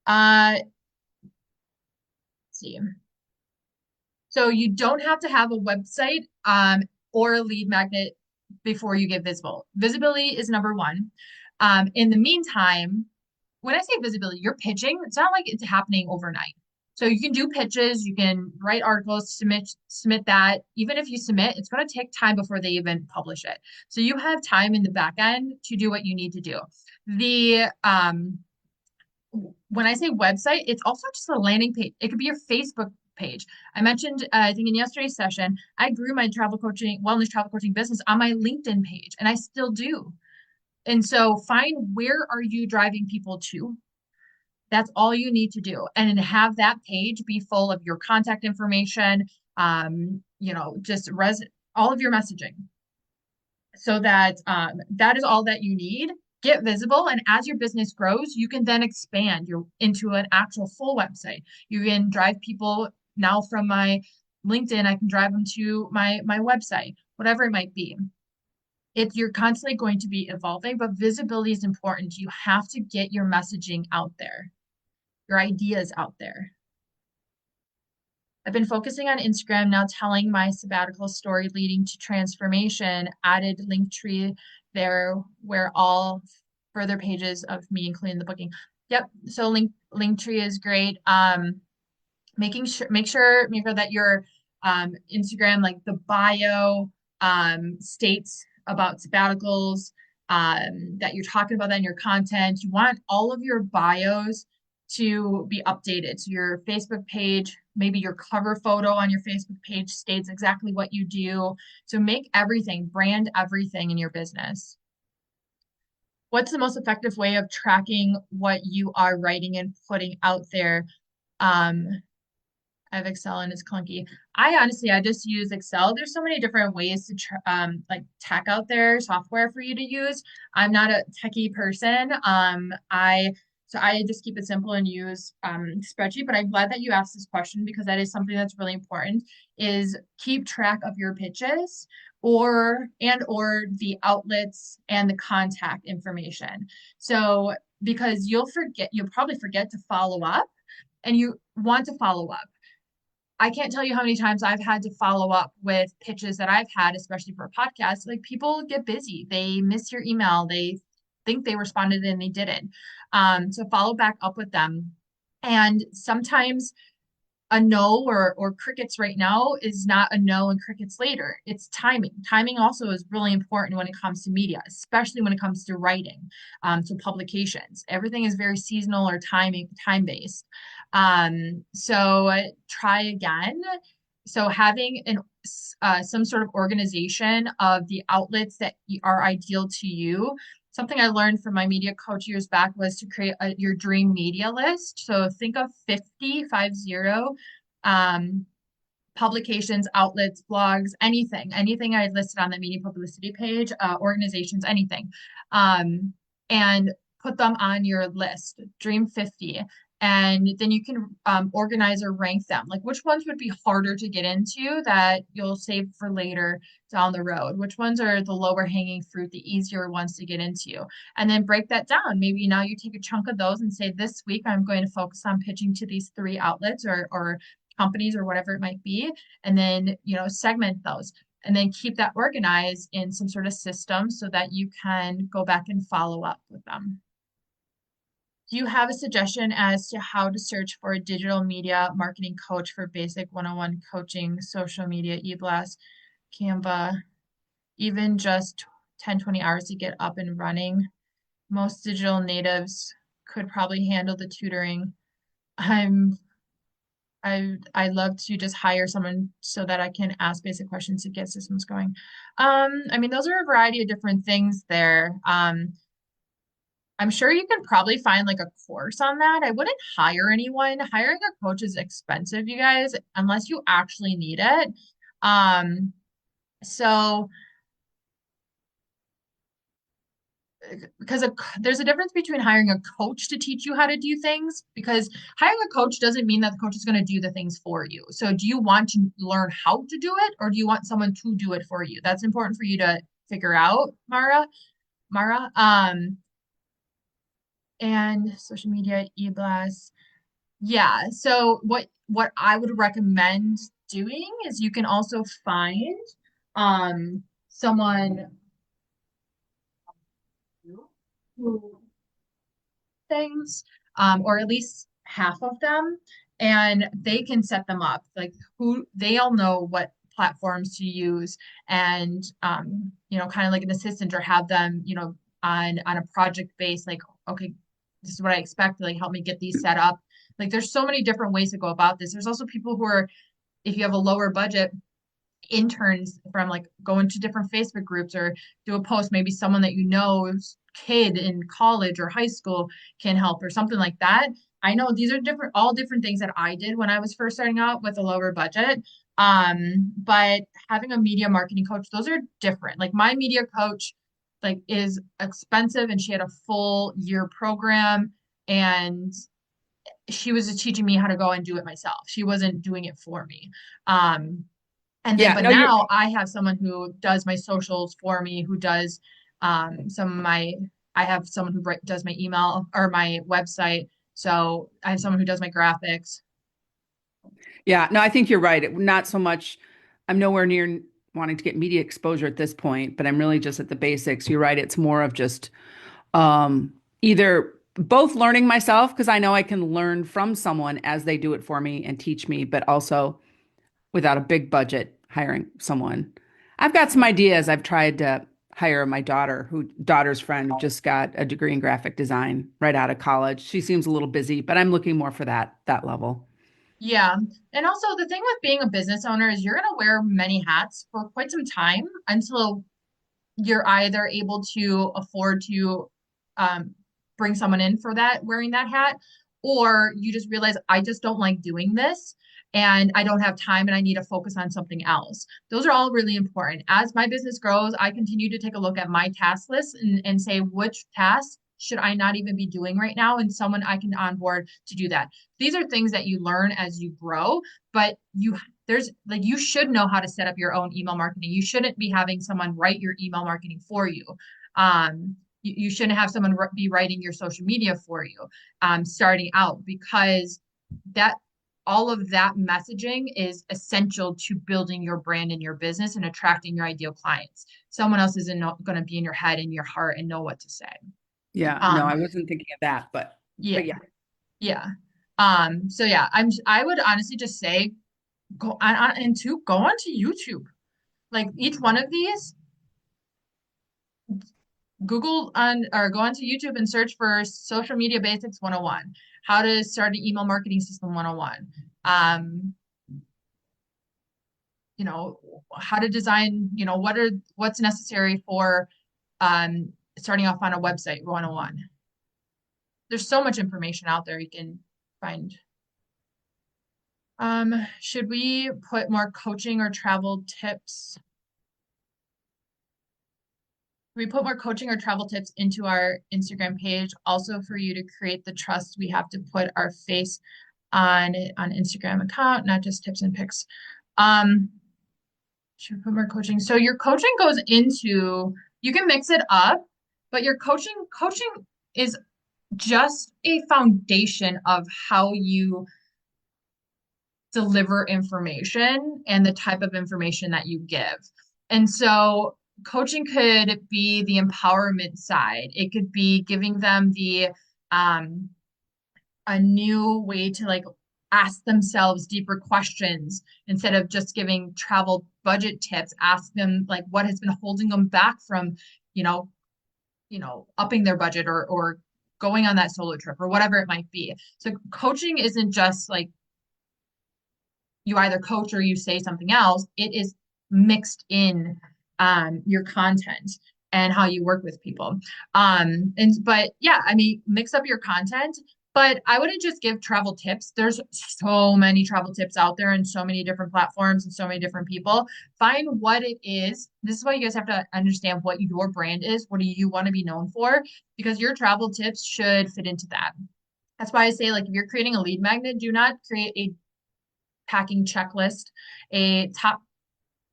[SPEAKER 1] Let's see. So you don't have to have a website or a lead magnet before you get visible. Visibility is number one. In the meantime, when I say visibility, you're pitching. It's not like it's happening overnight. So you can do pitches, you can write articles, submit that. Even if you submit, it's going to take time before they even publish it. So you have time in the back end to do what you need to do. The when I say website, it's also just a landing page. It could be your Facebook page. I mentioned, I think in yesterday's session, I grew my wellness travel coaching business on my LinkedIn page, and I still do. And so find where are you driving people to? That's all you need to do. And have that page be full of your contact information, just all of your messaging so that that is all that you need. Get visible, and as your business grows, you can then expand into an actual full website. You can drive people now from my LinkedIn, I can drive them to my website, whatever it might be. You're constantly going to be evolving, but visibility is important. You have to get your messaging out there, your ideas out there. I've been focusing on Instagram now, telling my sabbatical story leading to transformation, added Linktree there where all further pages of me, including the booking. Yep, so Linktree is great. Make sure that your Instagram, like the bio, states about sabbaticals, that you're talking about that in your content. You want all of your bios to be updated. So your Facebook page, maybe your cover photo on your Facebook page states exactly what you do. So make brand everything in your business. What's the most effective way of tracking what you are writing and putting out there? I have Excel and it's clunky. I just use Excel. There's so many different ways to like tech out there, software for you to use. I'm not a techie person. I just keep it simple and use spreadsheet. But I'm glad that you asked this question because that is something that's really important. Is keep track of your pitches or the outlets and the contact information. So because you'll probably forget to follow up, and you want to follow up. I can't tell you how many times I've had to follow up with pitches that I've had, especially for a podcast. Like people get busy, they miss your email, they think they responded and they didn't. So follow back up with them. And sometimes a no or crickets right now is not a no and crickets later. It's timing. Timing also is really important when it comes to media, especially when it comes to writing. So publications, everything is very seasonal or time based. So try again. So having some sort of organization of the outlets that are ideal to you. Something I learned from my media coach years back was to create your dream media list. So think of 50 publications, outlets, blogs, anything I listed on the media publicity page, organizations, anything, and put them on your list, Dream 50. And then you can organize or rank them. Like which ones would be harder to get into that you'll save for later down the road? Which ones are the lower hanging fruit, the easier ones to get into? And then break that down. Maybe now you take a chunk of those and say, this week I'm going to focus on pitching to these 3 outlets or companies or whatever it might be. And then, segment those. And then keep that organized in some sort of system so that you can go back and follow up with them. Do you have a suggestion as to how to search for a digital media marketing coach for basic 101 coaching, social media, eBlast, Canva, even just 10, 20 hours to get up and running? Most digital natives could probably handle the tutoring. I love to just hire someone so that I can ask basic questions to get systems going. Those are a variety of different things there. I'm sure you can probably find like a course on that. I wouldn't hire anyone. Hiring a coach is expensive, you guys, unless you actually need it. Um, so because there's a difference between hiring a coach to teach you how to do things, because hiring a coach doesn't mean that the coach is going to do the things for you. So do you want to learn how to do it, or do you want someone to do it for you? That's important for you to figure out, Mara. And social media, e-blast. Yeah. So what I would recommend doing is you can also find someone who things, or at least half of them, and they can set them up. Like who they all know what platforms to use, and kind of like an assistant, or have them, on a project base, like, okay, this is what I expect, like help me get these set up. Like there's so many different ways to go about this. There's also people who are, if you have a lower budget, interns from like go into different Facebook groups or do a post, maybe someone that you know's kid in college or high school can help or something like that. I know these are all different things that I did when I was first starting out with a lower budget. But having a media marketing coach, those are different. Like my media coach like is expensive, and she had a full year program, and she was just teaching me how to go and do it myself. She wasn't doing it for me. And then,
[SPEAKER 4] Yeah,
[SPEAKER 1] but
[SPEAKER 4] no, you're
[SPEAKER 1] now I have someone who does my socials for me, who does some of my, I have someone who does my email or my website. So I have someone who does my graphics.
[SPEAKER 4] yeah, no, I think you're right. Not so much, I'm nowhere near wanting to get media exposure at this point, but I'm really just at the basics. You're right. It's more of just either both learning myself, because I know I can learn from someone as they do it for me and teach me, but also without a big budget, hiring someone. I've got some ideas. I've tried to hire my daughter's friend who just got a degree in graphic design right out of college. She seems a little busy, but I'm looking more for that level.
[SPEAKER 1] Yeah. And also the thing with being a business owner is you're going to wear many hats for quite some time until you're either able to afford to um, bring someone in for that, wearing that hat, or you just realize I just don't like doing this and I don't have time and I need to focus on something else. Those are all really important. As my business grows, I continue to take a look at my task list and say which tasks should I not even be doing right now, and someone I can onboard to do that. These are things that you learn as you grow, but there's like you should know how to set up your own email marketing. You shouldn't be having someone write your email marketing for you. You shouldn't have someone be writing your social media for you, starting out, because that all of that messaging is essential to building your brand and your business and attracting your ideal clients. Someone else isn't going to be in your head and your heart and know what to say.
[SPEAKER 4] Yeah, no, I
[SPEAKER 1] Um,
[SPEAKER 4] wasn't thinking of that,
[SPEAKER 1] yeah,
[SPEAKER 4] but yeah.
[SPEAKER 1] yeah. So yeah, I would honestly just say go go onto YouTube. Like each one of these, Google on or go onto YouTube and search for Social Media Basics 101, how to start an email marketing system 101. Um, how to design, what's necessary for starting off on a website 101. There's so much information out there you can find. Should we put more coaching or travel tips? We put more coaching or travel tips into our Instagram page, also for you to create the trust. We have to put our face on Instagram account, not just tips and pics. Um, should we put more coaching? So your coaching goes into, you can mix it up, but your coaching is just a foundation of how you deliver information and the type of information that you give. And so coaching could be the empowerment side. It could be giving them the a new way to like ask themselves deeper questions instead of just giving travel budget tips. Ask them like what has been holding them back from, you know, upping their budget or going on that solo trip or whatever it might be. So coaching isn't just like you either coach or you say something else. It is mixed in your content. and how you work with people. But yeah, I mean, mix up your content, but I wouldn't just give travel tips. There's so many travel tips out there and so many different platforms and so many different people. Find what it is. This is why you guys have to understand what your brand is. What do you want to be known for? Because your travel tips should fit into that. That's why I say, like, if you're creating a lead magnet, do not create a packing checklist, a top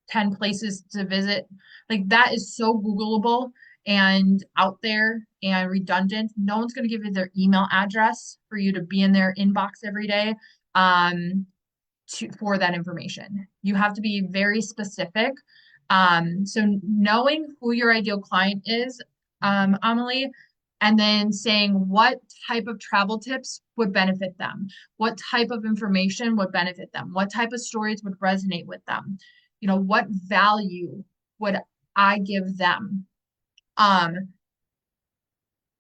[SPEAKER 1] 10 places to visit. Like, that is so Googleable and out there and redundant. No one's going to give you their email address for you to be in their inbox every day for that information. You have to be very specific. So knowing who your ideal client is, Amelie, and then saying what type of travel tips would benefit them, what type of information would benefit them, what type of stories would resonate with them, what value would I give them?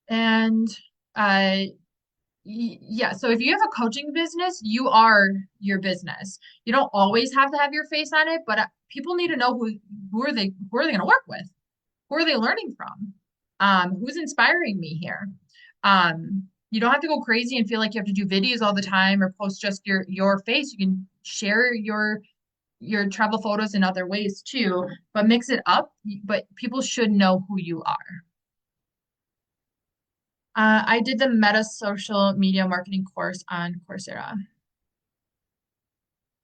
[SPEAKER 1] And yeah, so if you have a coaching business, you are your business. You don't always have to have your face on it, but people need to know who are they going to work with? Who are they learning from? Who's inspiring me here? You don't have to go crazy and feel like you have to do videos all the time or post just your face. You can share your travel photos in other ways too, but mix it up. But people should know who you are. I did the Meta social media marketing course on Coursera.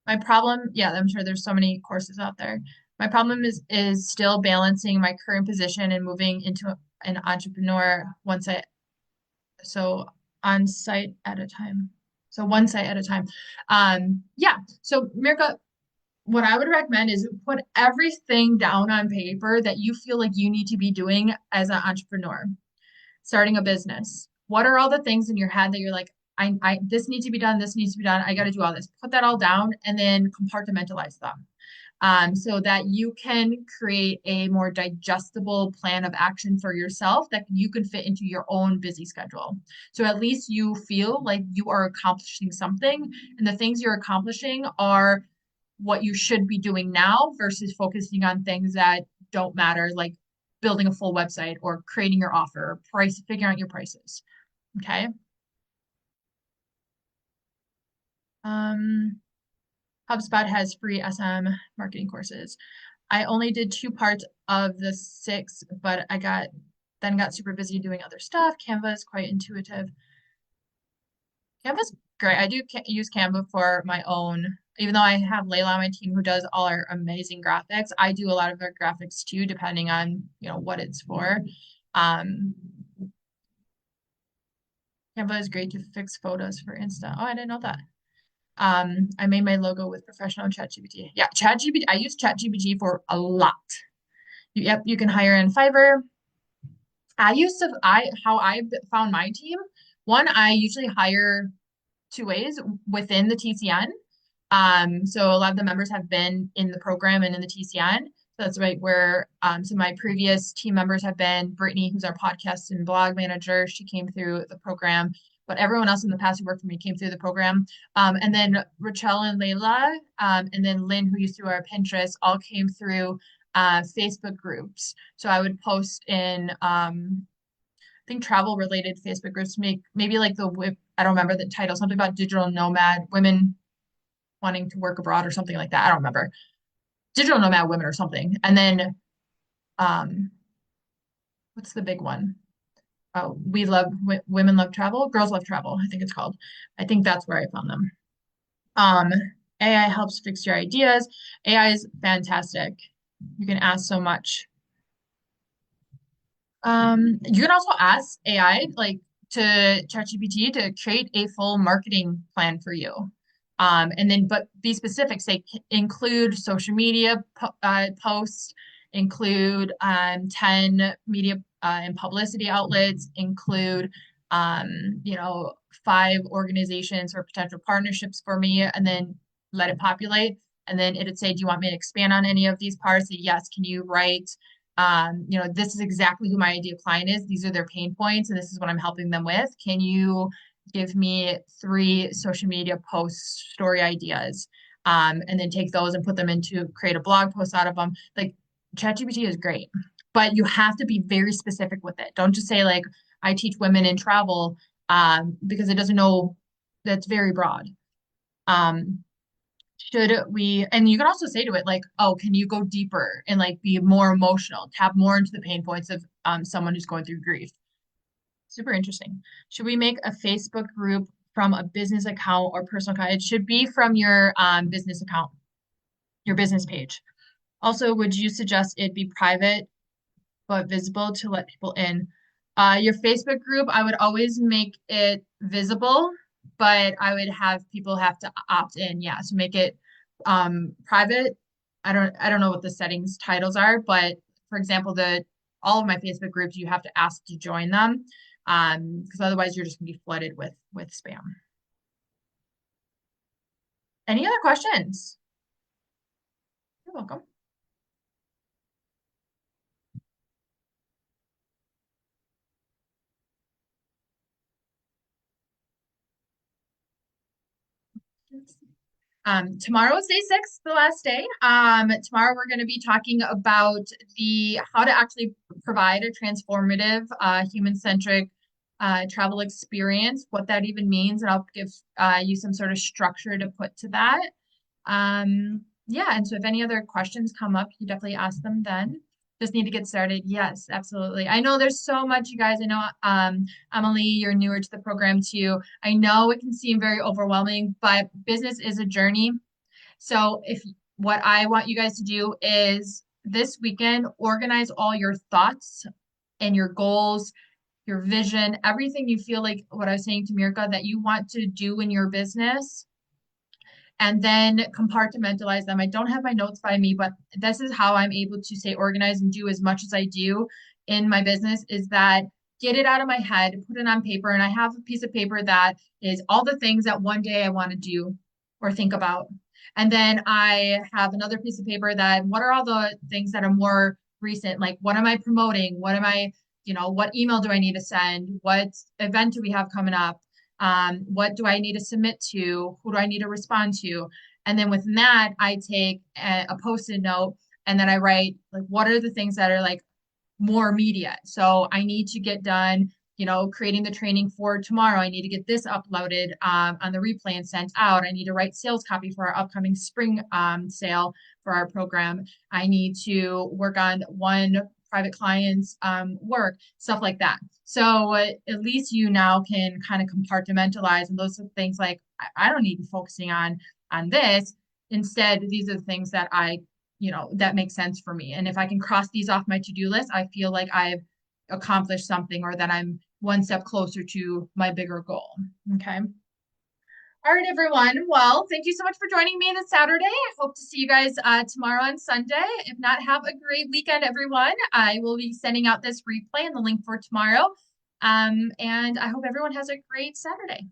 [SPEAKER 1] My problem, yeah, I'm sure there's so many courses out there. My problem is still balancing my current position and moving into an entrepreneur so on site at a time. So one site at a time. Yeah. So Mirka, what I would recommend is put everything down on paper that you feel like you need to be doing as an entrepreneur, starting a business. What are all the things in your head that you're like, this needs to be done, this needs to be done, I got to do all this. Put that all down and then compartmentalize them. So that you can create a more digestible plan of action for yourself that you can fit into your own busy schedule. So at least you feel like you are accomplishing something, and the things you're accomplishing are what you should be doing now versus focusing on things that don't matter, like building a full website or creating your offer, figuring out your prices. Okay. HubSpot has free SM marketing courses. I only did 2 parts of the 6, but I got super busy doing other stuff. Canva is quite intuitive. Canva's great. I do use Canva for my own, even though I have Layla on my team who does all our amazing graphics. I do a lot of our graphics too, depending on, what it's for. Canva is great to fix photos for Insta. Oh, I didn't know that. I made my logo with professional ChatGPT. Yeah, ChatGPT. I use ChatGPT for a lot. Yep, you can hire in Fiverr. How I found my team. One, I usually hire 2 ways within the TCN. So a lot of the members have been in the program and in the TCN. So that's right where some of my previous team members have been. Brittany, who's our podcast and blog manager, she came through the program. But everyone else in the past who worked for me came through the program. And then Rachel and Layla, and then Lynn, who used to do our Pinterest, all came through Facebook groups. So I would post in I think travel related Facebook groups, maybe like I don't remember the title, something about digital nomad women wanting to work abroad or something like that. I don't remember. Digital nomad women or something. And then what's the big one? Women love travel, girls love travel, I think it's called. I think that's where I found them. AI helps fix your ideas. AI is fantastic. You can ask so much. You can also ask AI, like to ChatGPT, to create a full marketing plan for you. But be specific, say include social media posts, include 10 media and publicity outlets, include 5 organizations or potential partnerships for me, and then let it populate. And then it'd say, do you want me to expand on any of these parts? Say, yes, can you write, this is exactly who my ideal client is. These are their pain points, and this is what I'm helping them with. Can you give me 3 social media post story ideas, and then take those and put them into create a blog post out of them. Like ChatGPT is great. but you have to be very specific with it. Don't just say like, I teach women in travel, because it doesn't know, that's very broad. Um, should we, and you can also say to it like, oh, can you go deeper and like be more emotional, tap more into the pain points of someone who's going through grief. Super interesting. Should we make a Facebook group from a business account or personal account? It should be from your business account, your business page. Also, would you suggest it be private but visible to let people in? Your Facebook group, I would always make it visible, but I would have people have to opt in. Yeah, so make it private. I don't know what the settings titles are, but for example, the all of my Facebook groups, you have to ask to join them, because otherwise you're just gonna be flooded with spam. Any other questions? You're welcome. Tomorrow is day 6, the last day. Tomorrow we're going to be talking about how to actually provide a transformative, human-centric travel experience, what that even means, and I'll give you some sort of structure to put to that. Yeah, and so if any other questions come up, you definitely ask them then. Just need to get started. Yes, absolutely. I know there's so much, you guys. I know, Emily, you're newer to the program too. I know it can seem very overwhelming, but business is a journey. So if what I want you guys to do is this weekend, organize all your thoughts and your goals, your vision, everything you feel like what I was saying to Mirka that you want to do in your business, and then compartmentalize them. I don't have my notes by me, but this is how I'm able to stay organized and do as much as I do in my business is that get it out of my head, put it on paper, and I have a piece of paper that is all the things that one day I want to do or think about. And then I have another piece of paper that what are all the things that are more recent? Like what am I promoting? What am I, what email do I need to send? What event do we have coming up? What do I need to submit to? Who do I need to respond to? And then within that, I take a post-it note and then I write like, what are the things that are like more immediate? So I need to get done, creating the training for tomorrow. I need to get this uploaded on the replay and sent out. I need to write sales copy for our upcoming spring sale for our program. I need to work on one private client's work, stuff like that. So at least you now can kind of compartmentalize, and those are things like I don't need to be focusing on this. Instead, these are the things that that make sense for me. And if I can cross these off my to-do list, I feel like I've accomplished something or that I'm one step closer to my bigger goal. Okay. All right, everyone. Well, thank you so much for joining me this Saturday. I hope to see you guys tomorrow on Sunday. If not, have a great weekend, everyone. I will be sending out this replay and the link for tomorrow. And I hope everyone has a great Saturday.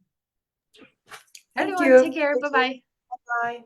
[SPEAKER 3] Thank
[SPEAKER 1] Everyone,
[SPEAKER 3] you.
[SPEAKER 1] take care. Bye-bye.
[SPEAKER 3] Bye.